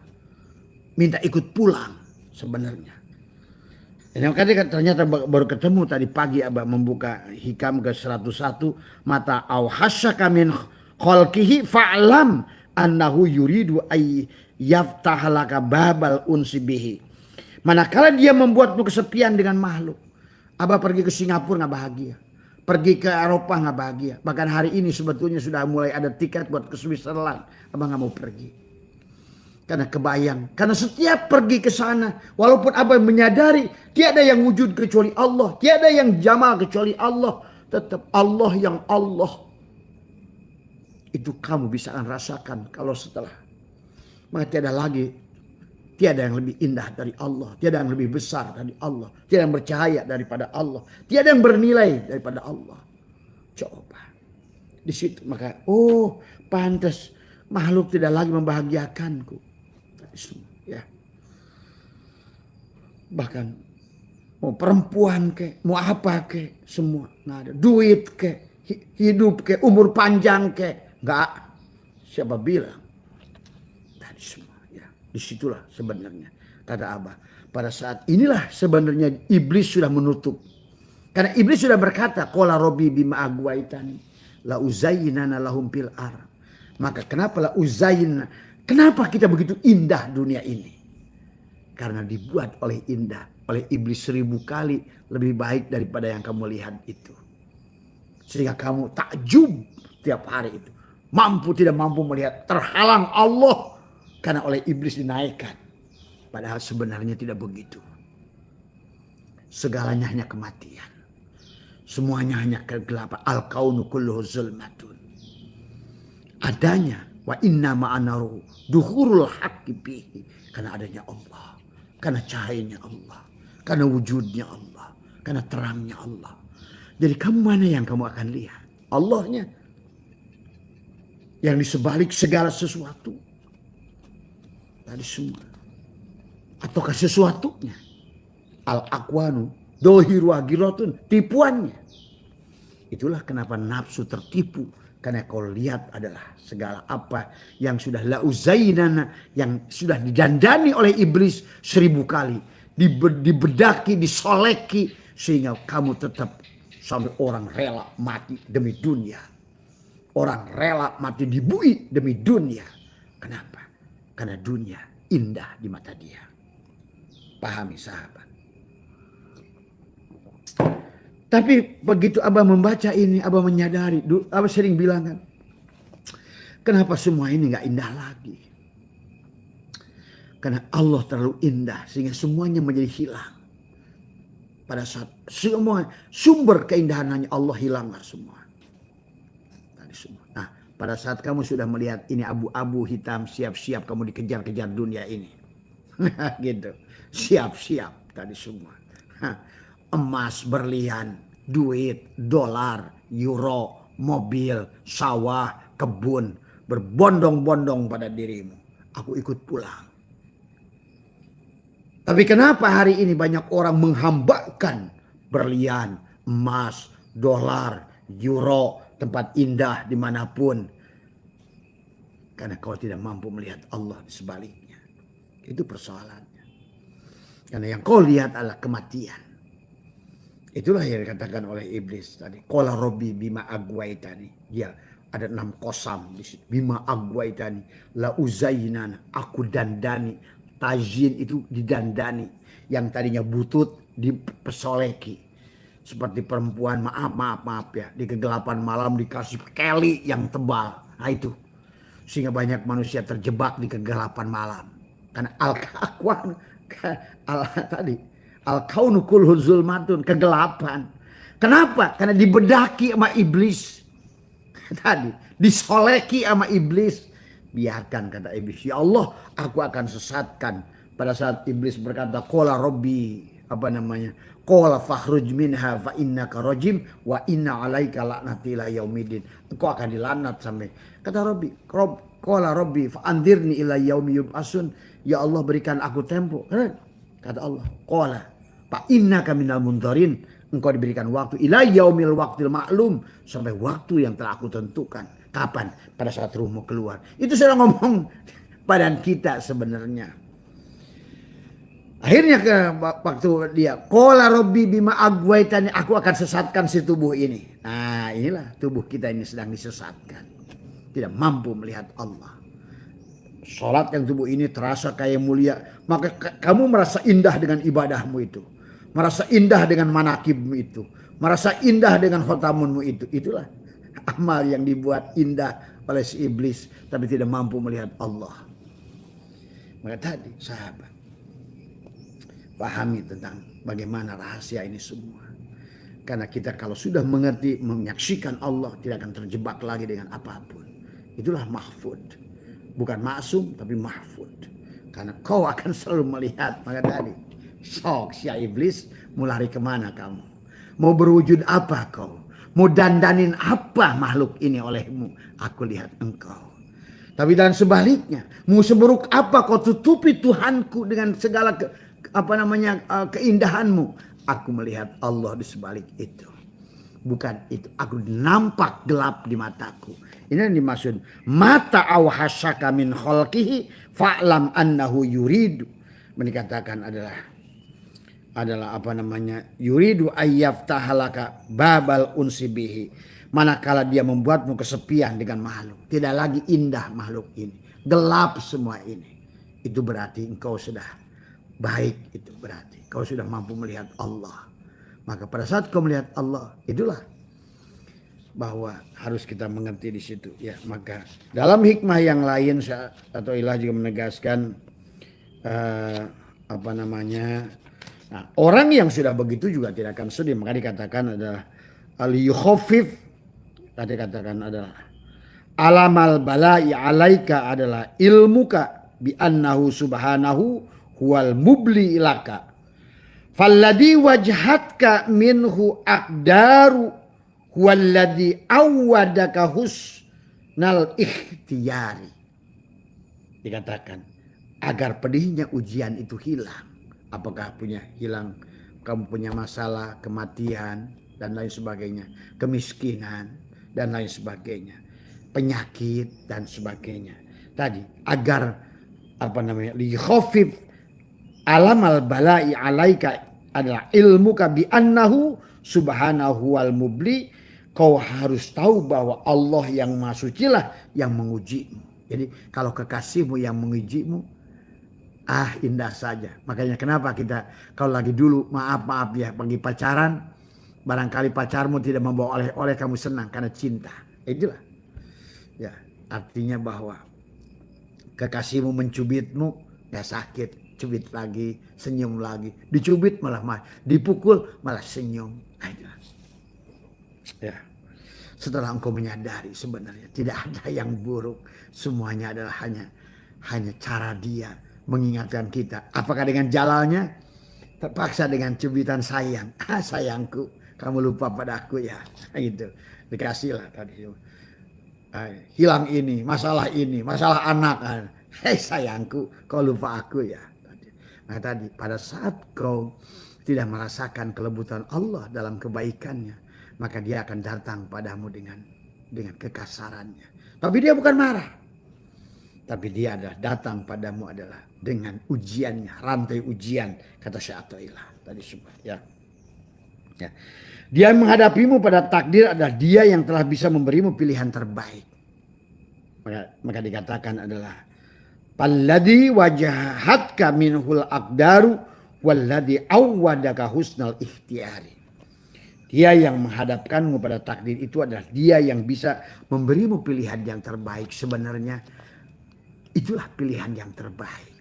[SPEAKER 1] Minta ikut pulang sebenarnya. Dan makanya ternyata baru ketemu tadi pagi Abah membuka hikam ke 101. Mata awhasyaka min khalqihi fa'lam annahu yuridu ay yaftahalaka babal unsi bihi. Manakala dia membuatmu kesepian dengan makhluk. Abah pergi ke Singapura gak bahagia. Pergi ke Eropa gak bahagia. Bahkan hari ini sebetulnya sudah mulai ada tiket buat ke Switzerland. Abah gak mau pergi. Karena kebayang. Karena setiap pergi ke sana. Walaupun Abah menyadari. Tiada yang wujud kecuali Allah. Tiada yang jamal kecuali Allah. Tetap Allah yang Allah. Itu kamu bisa akan rasakan. Kalau setelah. Maka tiada lagi. Tiada yang lebih indah dari Allah. Tiada yang lebih besar dari Allah. Tiada yang bercahaya daripada Allah. Tiada yang bernilai daripada Allah. Coba. Di situ. Maka. Oh pantas. Makhluk tidak lagi membahagiakanku. Ya. Bahkan mau perempuan ke, mau apa ke, semua nggak ada. Duit ke, hidup ke, umur panjang ke, nggak. Siapa bilang? Tadi semua. Ya, disitulah sebenarnya kata Abah. Pada saat inilah sebenarnya iblis sudah menutup. Karena iblis sudah berkata, qala rabbi bima agwaitani la uzayyinana lahum fil ardh. Maka kenapa la uzayyinana? Kenapa kita begitu indah dunia ini? Karena dibuat oleh indah. Oleh iblis 1000 kali lebih baik daripada yang kamu lihat itu. Sehingga kamu takjub tiap hari itu. Tidak mampu melihat. Terhalang Allah. Karena oleh iblis dinaikkan. Padahal sebenarnya tidak begitu. Segalanya hanya kematian. Semuanya hanya kegelapan. Al-kaunu kulluhu zulmatun. Adanya. Wa inna ma'anaru duhurul haqqi bihi. Karena adanya Allah. Karena cahayanya Allah. Karena wujudnya Allah. Karena terangnya Allah. Jadi kamu mana yang kamu akan lihat? Allahnya. Yang di sebalik segala sesuatu. Tadi semua. Ataukah sesuatunya. Al-akwanu dohiru agiratun. Tipuannya. Itulah kenapa nafsu tertipu. Karena kau lihat adalah segala apa yang sudah lauzainana, yang sudah didandani oleh iblis 1000 kali. Dibedaki, disoleki, sehingga kamu tetap sampai orang rela mati demi dunia. Orang rela mati dibui demi dunia. Kenapa? Karena dunia indah di mata dia. Pahami sahabat. Tapi begitu Abah membaca ini, Abah menyadari, Abah sering bilang kan, kenapa semua ini gak indah lagi? Karena Allah terlalu indah sehingga semuanya menjadi hilang. Pada saat semua sumber keindahan hanya Allah, hilanglah semua. Nah, pada saat kamu sudah melihat ini abu-abu hitam, siap-siap kamu dikejar-kejar dunia ini. Gitu. Siap-siap tadi semua. Emas, berlian, duit, dolar, euro, mobil, sawah, kebun, berbondong-bondong pada dirimu. Aku ikut pulang. Tapi kenapa hari ini banyak orang menghambakan berlian, emas, dolar, euro, tempat indah dimanapun? Karena kau tidak mampu melihat Allah di sebaliknya. Itu persoalannya. Karena yang kau lihat adalah kematian. Itulah yang dikatakan oleh iblis tadi. Qala Rabbi bima agwaitani. Dia ada 6 kosam di situ. Bima agwaitani. La uzainan. Aku dandani. Tajin itu didandani. Yang tadinya butut dipesoleki. Seperti perempuan, maaf ya. Di kegelapan malam dikasih keli yang tebal. Nah itu. Sehingga banyak manusia terjebak di kegelapan malam. Karena al-kakwan. Tadi. Al-kaunu kulhu zulmatun, kegelapan. Kenapa? Karena dibedaki sama iblis. Tadi disoleki sama iblis. Biarkan, kata iblis, ya Allah, aku akan sesatkan. Pada saat iblis berkata, qala rabbi, qala fakhruj minha fa innaka rajim wa inna alaika la'nati ila yaumidin. Engkau akan dilanat sampai. Kata Rabbi, qala rabbi fa anzirni ila yaumi yub'atsun. Ya Allah, berikan aku tempo. Kata Allah, qala fa innaka minal munzarin. Engkau diberikan waktu ila yaumil waqtil ma'lum, sampai waktu yang telah aku tentukan. Kapan? Pada saat ruhmu keluar. Itu sudah ngomong badan kita sebenarnya. Akhirnya ke waktu dia qala rabbi bima agwaitani, aku akan sesatkan si tubuh ini. Nah, inilah tubuh kita ini sedang disesatkan. Tidak mampu melihat Allah. Sholat yang tubuh ini terasa kayak mulia, maka kamu merasa indah dengan ibadahmu itu. Merasa indah dengan manakibmu itu. Merasa indah dengan khotamunmu itu. Itulah amal yang dibuat indah oleh si iblis, tapi tidak mampu melihat Allah. Maka tadi sahabat, pahami tentang bagaimana rahasia ini semua. Karena kita kalau sudah mengerti, menyaksikan Allah, tidak akan terjebak lagi dengan apapun. Itulah mahfud. Bukan maksum, tapi mahfud. Karena kau akan selalu melihat. Maka tadi, sok si iblis, mau lari kemana kamu? Mau berwujud apa kau? Mau dandanin apa makhluk ini olehmu? Aku lihat engkau. Tapi dan sebaliknya, mau seburuk apa kau tutupi Tuhanku dengan segala keindahanmu? Aku melihat Allah di sebalik itu. Bukan itu. Aku nampak gelap di mataku. Ini yang dimaksud. Mata awhasaka min khalqihi fa'lam annahu yuridu. Dikatakan adalah yuridu ayyaftahalaka babal unsibihi. Manakala dia membuatmu kesepian dengan makhluk. Tidak lagi indah makhluk ini. Gelap semua ini. Itu berarti engkau sudah baik. Itu berarti kau sudah mampu melihat Allah. Maka pada saat kau melihat Allah, itulah bahwa harus kita mengerti di situ. Ya, maka dalam hikmah yang lain atau ilah juga menegaskan nah, orang yang sudah begitu juga tidak akan sedih. Maka dikatakan adalah al-yukhafif. Dikatakan adalah alamal bala'i alaika adalah ilmuka bi annahu subhanahu huwal mubli ilaka. Falladhi wajhatka minhu aqdaru huwalladhi awwadaka husnal ikhtiyari. Dikatakan agar pedihnya ujian itu hilang. Apakah hilang kamu punya masalah, kematian dan lain sebagainya, kemiskinan dan lain sebagainya. penyakit dan sebagainya. Tadi agar li khafif alamal bala'i alaika adalah ilmuka bi annahu subhanahu wal mubli. Kau harus tahu bahwa Allah yang Maha Suci lah yang mengujimu. Jadi kalau kekasihmu yang mengujimu, indah saja. Makanya kenapa kita kalau lagi dulu maaf ya pergi pacaran, barangkali pacarmu tidak membawa oleh-oleh, kamu senang karena cinta. Itulah. Ya, artinya bahwa kekasihmu mencubitmu, ya sakit, cubit lagi, senyum lagi, dicubit malah dipukul malah senyum. Ya. Setelah engkau menyadari sebenarnya tidak ada yang buruk, semuanya adalah hanya cara dia mengingatkan kita. Apakah dengan jalalnya? Terpaksa dengan cubitan sayang. Sayangku, kamu lupa padaku ya. Gitu. Dikasih lah tadi. Hilang ini, masalah anak. Hei sayangku, kau lupa aku ya. Nah tadi pada saat kau tidak merasakan kelebutan Allah dalam kebaikannya, maka dia akan datang padamu dengan kekasarannya. Tapi dia bukan marah. Tapi dia adalah datang padamu adalah dengan ujiannya, rantai ujian, kata Syekh Athaillah tadi semua ya. Ya. Dia menghadapimu pada takdir adalah dia yang telah bisa memberimu pilihan terbaik. Maka dikatakan adalah palladzi wajahatka minhul aqdaru walladzi awwadaka husnal ikhtiyari. Dia yang menghadapkanmu pada takdir itu adalah dia yang bisa memberimu pilihan yang terbaik. Sebenarnya itulah pilihan yang terbaik.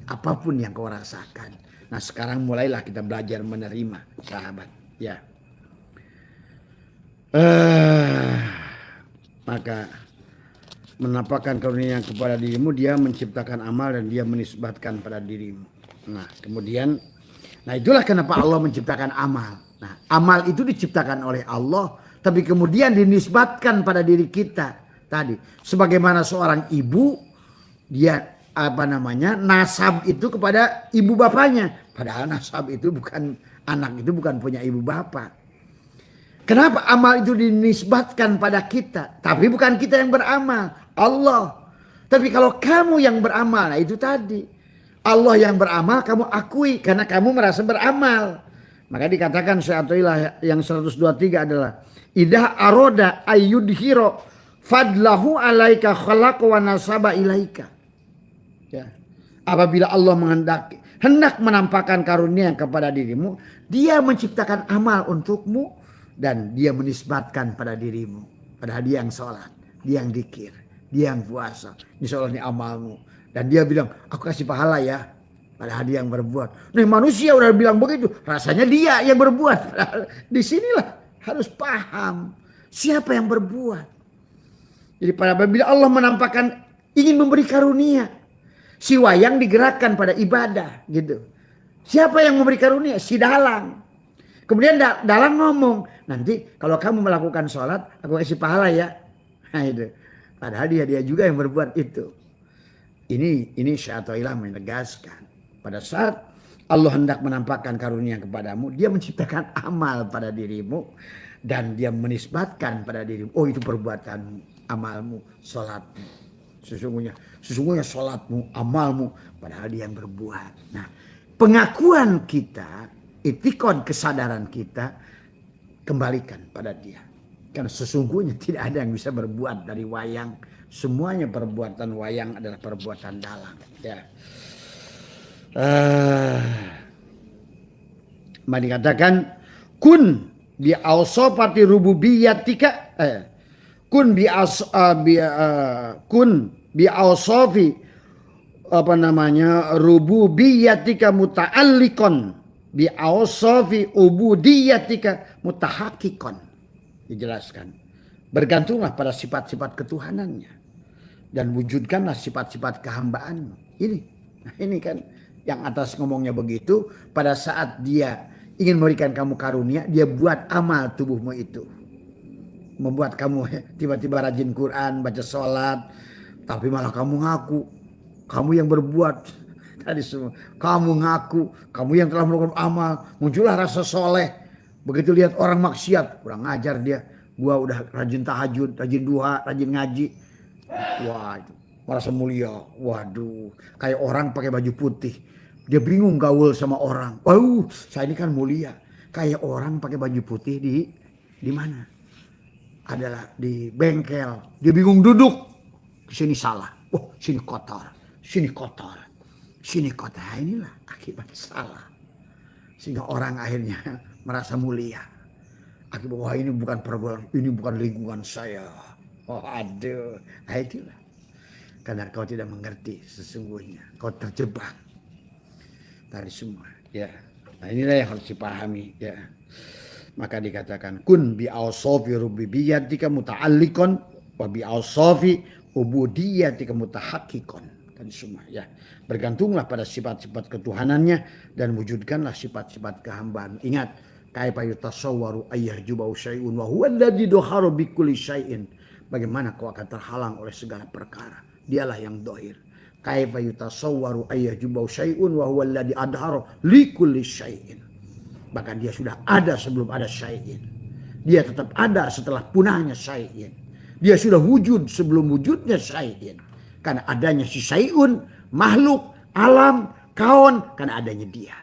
[SPEAKER 1] Apapun yang kau rasakan. Nah sekarang mulailah kita belajar menerima, sahabat. Ya. Maka menampakkan karunia kepada dirimu, dia menciptakan amal dan dia menisbatkan pada dirimu. Nah kemudian, itulah kenapa Allah menciptakan amal. Nah, amal itu diciptakan oleh Allah, tapi kemudian dinisbatkan pada diri kita. Tadi, sebagaimana seorang ibu, dia nasab itu kepada ibu bapaknya. Padahal nasab itu anak itu bukan punya ibu bapak. Kenapa amal itu dinisbatkan pada kita? Tapi bukan kita yang beramal, Allah. Tapi kalau kamu yang beramal, itu tadi. Allah yang beramal kamu akui karena kamu merasa beramal. Maka dikatakan Syekh Athaillah yang 123 adalah idza aroda ayyudhiro fadlahu alaika khalaqa wa nasaba ilaika. Ya. Apabila Allah hendak menampakkan karunia kepada dirimu, dia menciptakan amal untukmu dan dia menisbatkan pada dirimu. Padahal dia yang sholat, dia yang dzikir, dia yang puasa. Insya Allah ini amalmu. Dan dia bilang, aku kasih pahala ya. Padahal dia yang berbuat. Nih manusia udah bilang begitu. Rasanya dia yang berbuat. Padahal disinilah harus paham. Siapa yang berbuat. Jadi bila Allah menampakkan ingin memberi karunia. Si wayang digerakkan pada ibadah. Gitu. Siapa yang memberi karunia? Si dalang. Kemudian dalang ngomong. Nanti kalau kamu melakukan sholat. Aku kasih pahala ya. Nah itu. Padahal dia juga yang berbuat itu. Ini Syekh Athaillah menegaskan. Pada saat Allah hendak menampakkan karunia kepadamu, dia menciptakan amal pada dirimu dan dia menisbatkan pada dirimu. Oh itu perbuatanmu, amalmu, sholatmu. Sesungguhnya sholatmu, amalmu, padahal dia yang berbuat. Nah pengakuan kita, itikad kesadaran kita kembalikan pada dia. Karena sesungguhnya tidak ada yang bisa berbuat dari wayang. Semuanya perbuatan wayang adalah perbuatan dalang. Ya. Dikatakan kun bi awsafati rububiyatika kun bi awsafi rububiyatika muta'alliqan bi awsafi ubudiyatika mutahaqqiqan. Dijelaskan bergantunglah pada sifat-sifat ketuhanannya dan wujudkanlah sifat-sifat kehambaanmu. Ini kan yang atas ngomongnya begitu. Pada saat dia ingin memberikan kamu karunia, dia buat amal tubuhmu itu. Membuat kamu tiba-tiba rajin Quran, baca sholat. Tapi malah kamu ngaku. Kamu yang berbuat. Tadi semua. Kamu ngaku. Kamu yang telah melakukan amal. Muncullah rasa soleh. Begitu lihat orang maksiat. Kurang ajar dia. Gua udah rajin tahajud, rajin duha, rajin ngaji. Wah, itu merasa mulia. Waduh, kayak orang pakai baju putih. Dia bingung gaul sama orang. Saya ini kan mulia. Kayak orang pakai baju putih di mana? Adalah di bengkel. Dia bingung duduk. Sini salah. Oh, sini kotor. Sini kotor. Sini kotor. Inilah akibat salah. Sehingga orang akhirnya merasa mulia. Akibat, wah ini bukan perbuatan, ini bukan lingkungan saya. Oh aduh, itulah. Karena kau tidak mengerti sesungguhnya. Kau terjebak. Tadi semua. Ya. Nah inilah yang harus dipahami. Ya. Maka dikatakan kun bi awsafi rububiyyatika muta'alliqan wa bi awsafi ubudiyyatika mutahaqqiqan. Tadi semua ya. Bergantunglah pada sifat-sifat ketuhanannya dan wujudkanlah sifat-sifat kehambaan. Ingat, kaifa yutasawwaru ayyahjubau syai'un wa huwa alladzi dhaharu bi kulli syai'in. Bagaimana kau akan terhalang oleh segala perkara? Dialah yang dohir. Kaifa yutasawwaru ayyahjubau syai'un wa huwa alladzi adharu li kulli syai'in. Bahkan dia sudah ada sebelum ada syai'in. Dia tetap ada setelah punahnya syai'in. Dia sudah wujud sebelum wujudnya syai'in. Karena adanya si syai'un, makhluk, alam, kaun, karena adanya dia.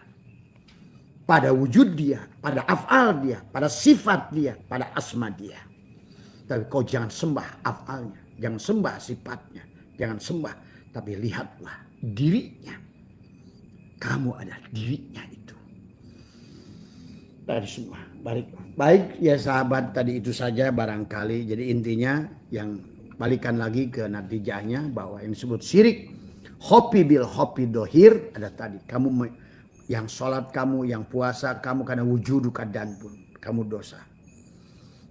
[SPEAKER 1] Pada wujud dia, pada af'al dia, pada sifat dia, pada asma dia. Tapi kau jangan sembah af'alnya, jangan sembah sifatnya, jangan sembah. Tapi lihatlah dirinya. Kamu adalah dirinya itu. Dari semua. Baik ya sahabat, tadi itu saja barangkali. Jadi intinya yang balikan lagi ke natijahnya bahwa yang disebut syirik. Hopi bil hopi dohir ada tadi. Kamu yang sholat kamu, yang puasa kamu karena wujudu kadan pun. Kamu dosa.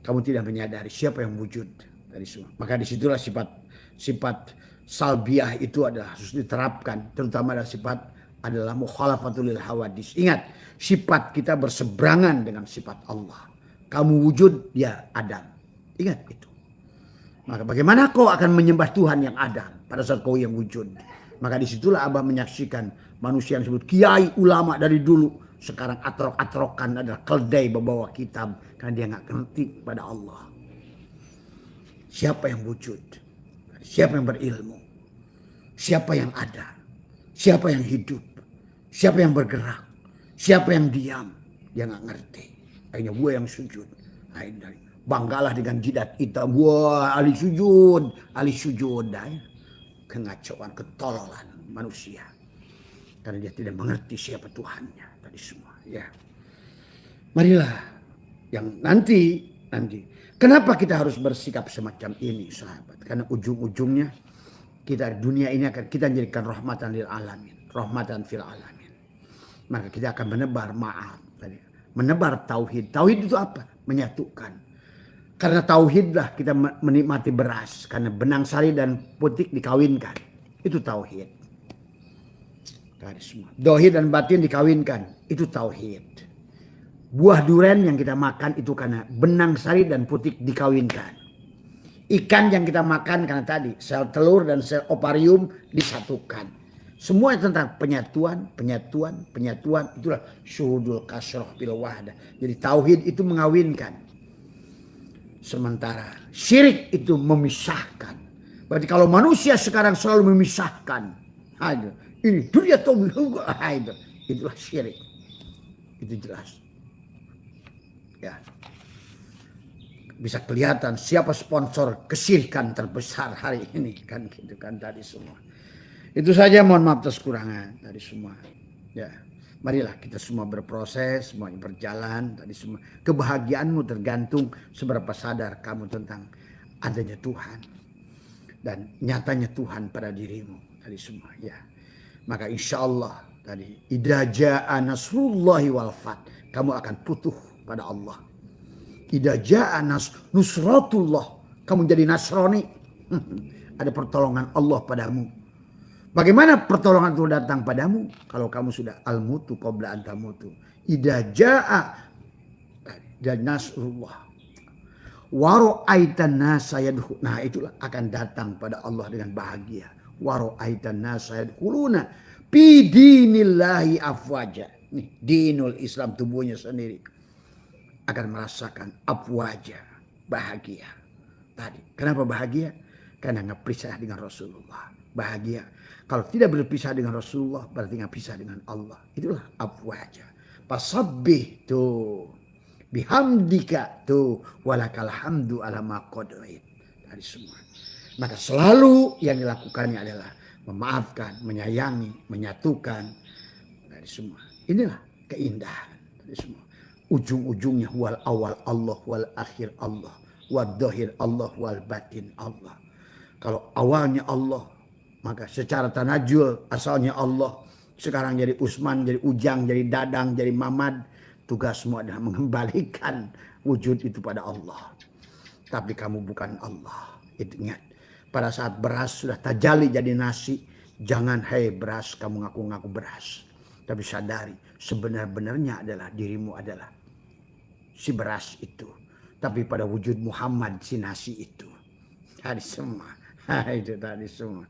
[SPEAKER 1] Kamu tidak menyadari siapa yang wujud dari semua. Maka disitulah sifat salbiah itu adalah harus diterapkan. Terutama adalah sifat adalah mukhalafatul lil hawadis. Ingat, sifat kita berseberangan dengan sifat Allah. Kamu wujud, dia Adam. Ingat itu. Maka bagaimana kau akan menyembah Tuhan yang Adam pada saat kau yang wujud? Maka disitulah Abah menyaksikan manusia yang disebut kiai ulama dari dulu. Sekarang atrok-atrokan adalah keldai membawa kitab. Karena dia nggak ngerti pada Allah. Siapa yang wujud? Siapa yang berilmu? Siapa yang ada? Siapa yang hidup? Siapa yang bergerak? Siapa yang diam? Dia nggak ngerti. Akhirnya gue yang sujud. Akhirnya banggalah dengan jidat hitam. Wah, ahli sujud. Ahli sujud. Kengacauan, ketololan manusia. Karena dia tidak mengerti siapa Tuhannya. Tadi semua. Ya. Marilah. Yang nanti. Kenapa kita harus bersikap semacam ini sahabat? Karena ujung-ujungnya. Dunia ini akan kita jadikan rahmatan lil alamin. Rahmatan fil alamin. Maka kita akan menebar maaf. Menebar tauhid. Tauhid itu apa? Menyatukan. Karena tauhidlah kita menikmati beras. Karena benang sari dan putih dikawinkan. Itu tauhid. Dohir dan batin dikawinkan. Itu tauhid. Buah durian yang kita makan itu karena benang sari dan putih dikawinkan. Ikan yang kita makan karena tadi sel telur dan sel ovarium disatukan. Semua tentang penyatuan. Itulah syuhudul kasroh bil wahdah. Jadi tauhid itu mengawinkan. Sementara syirik itu memisahkan. Berarti kalau manusia sekarang selalu memisahkan. Ini dunia tauhid. Itulah syirik. Itu jelas. Ya. Bisa kelihatan siapa sponsor kesyirikan terbesar hari ini. Kan gitu kan tadi semua. Itu saja, mohon maaf atas kekurangan tadi semua. Ya. Marilah kita semua berproses, semuanya berjalan tadi semua. Kebahagiaanmu tergantung seberapa sadar kamu tentang adanya Tuhan. Dan nyatanya Tuhan pada dirimu tadi semua. Ya. Maka insya Allah tadi. Idza jaa nasrullahi wal fath. Kamu akan putuh pada Allah. Idza jaa nusratullah. Kamu jadi Nasrani. Ada pertolongan Allah padamu. Bagaimana pertolongan itu datang padamu? Kalau kamu sudah al-mutu qabla an tamutu. Idza jaa dan nasrullah. Wa ra'aitan nasa yadkhuluna. Nah, itulah akan datang pada Allah dengan bahagia. Wa ra'aitan nasa yadkhuluna fi dinillahi afwaja. Nih, dinul Islam tubuhnya sendiri akan merasakan afwaja. bahagia. Tadi, kenapa bahagia? Karena nggak pisah dengan Rasulullah. Bahagia. Kalau tidak berpisah dengan Rasulullah, berarti nggak pisah dengan Allah. Itulah afwaja. Fasabbih tuh. Bihamdika tuh. Walakal hamdu ala ma qadait. Tadi semua. Maka selalu yang dilakukannya adalah memaafkan, menyayangi, menyatukan. Dari semua. Inilah keindahan. Dari semua. Ujung-ujungnya wal awal Allah, wal akhir Allah, wal dohir Allah, wal batin Allah. Kalau awalnya Allah, maka secara tanajul asalnya Allah. Sekarang jadi Usman, jadi Ujang, jadi Dadang, jadi Mamad. Tugasmu adalah mengembalikan wujud itu pada Allah. Tapi kamu bukan Allah. Itu ingat. Pada saat beras sudah tajali jadi nasi. Jangan hei beras kamu ngaku-ngaku beras. Tapi sadari sebenar-benarnya adalah dirimu adalah si beras itu. Tapi pada wujud Muhammad si nasi itu. Tadi semua. Itu tadi semua.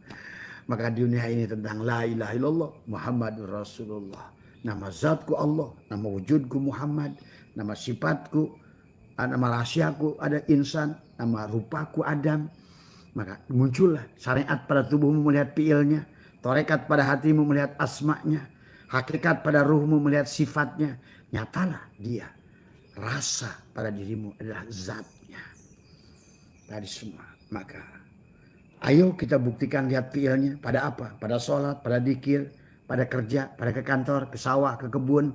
[SPEAKER 1] Maka dunia ini tentang la ilaha illallah Muhammadur Rasulullah. Nama zatku Allah. Nama wujudku Muhammad. Nama sifatku. Nama rahasiaku ada insan. Nama rupaku Adam. Maka muncullah syariat pada tubuhmu melihat fiilnya. Torekat pada hatimu melihat asma'nya. Hakikat pada ruhmu melihat sifatnya. Nyatalah dia. Rasa pada dirimu adalah zatnya. Tadi semua. Maka ayo kita buktikan lihat fiilnya. Pada apa? Pada sholat, pada dikir, pada kerja, pada ke kantor, ke sawah, ke kebun.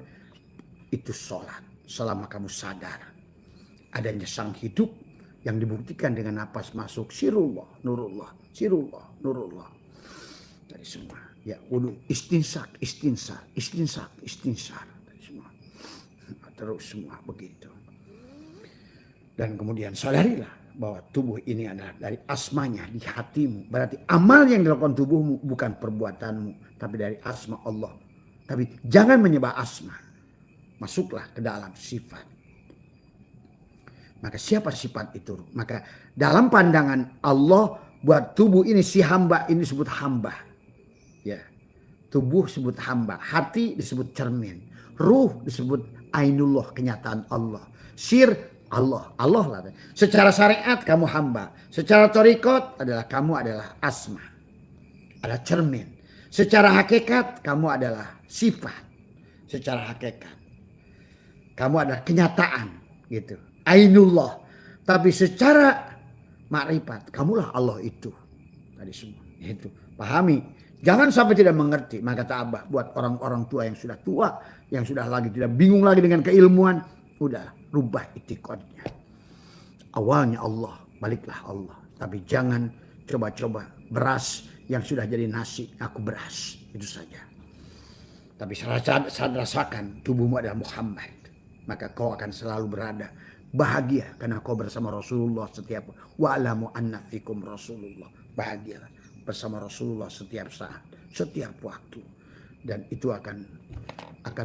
[SPEAKER 1] Itu sholat. Selama kamu sadar. Adanya sang hidup yang dibuktikan dengan napas masuk. Sirullah, nurullah. Sirullah, nurullah. Tadi semua. Ya, wudu istinsar. Terus semua begitu. Dan kemudian sadarilah bahwa tubuh ini adalah dari asmanya di hatimu. Berarti amal yang dilakukan tubuhmu bukan perbuatanmu. Tapi dari asma Allah. Tapi jangan menyembah asma. Masuklah ke dalam sifat. Maka siapa sifat itu? Maka dalam pandangan Allah buat tubuh ini si hamba ini disebut hamba. Ya, tubuh disebut hamba, hati disebut cermin, ruh disebut ainullah kenyataan Allah, sir Allah, Allah lah. Secara syariat kamu hamba, secara torikot adalah kamu adalah asma, ada cermin. Secara hakikat kamu adalah sifat, secara hakikat kamu adalah kenyataan, gitu, ainullah. Tapi secara makrifat kamulah Allah itu. Tadi semua itu pahami. Jangan sampai tidak mengerti. Maka kata Abah buat orang-orang tua yang sudah tua. Yang sudah lagi tidak bingung lagi dengan keilmuan. Udah rubah itikadnya. Awalnya Allah. Baliklah Allah. Tapi jangan coba-coba beras yang sudah jadi nasi. Aku beras. Itu saja. Tapi saat rasakan tubuhmu adalah Muhammad. Maka kau akan selalu berada. Bahagia. Karena kau bersama Rasulullah setiap. Wa'alamu anna fikum Rasulullah. Bahagialah. Bersama Rasulullah setiap saat, setiap waktu, dan itu akan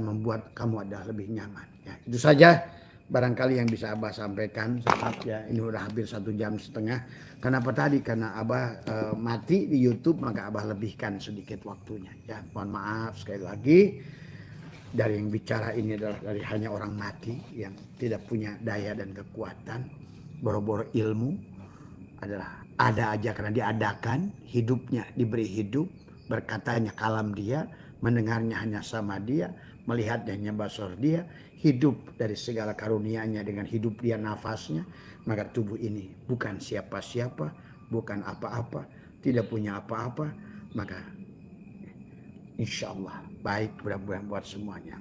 [SPEAKER 1] membuat kamu ada lebih nyaman. Ya, itu saja barangkali yang bisa Abah sampaikan. Ya, ini udah hampir 1,5 jam. Kenapa tadi? Karena Abah mati di YouTube, maka Abah lebihkan sedikit waktunya. Ya, mohon maaf sekali lagi. Dari yang bicara ini adalah dari hanya orang mati yang tidak punya daya dan kekuatan, boro-boro ilmu adalah ada aja karena diadakan, hidupnya diberi hidup, berkatanya kalam dia, mendengarnya hanya sama dia, melihatnya hanya basar dia, hidup dari segala karunia-Nya dengan hidup dia nafasnya, maka tubuh ini bukan siapa-siapa, bukan apa-apa, tidak punya apa-apa, maka insya Allah baik mudah-mudahan buat semuanya.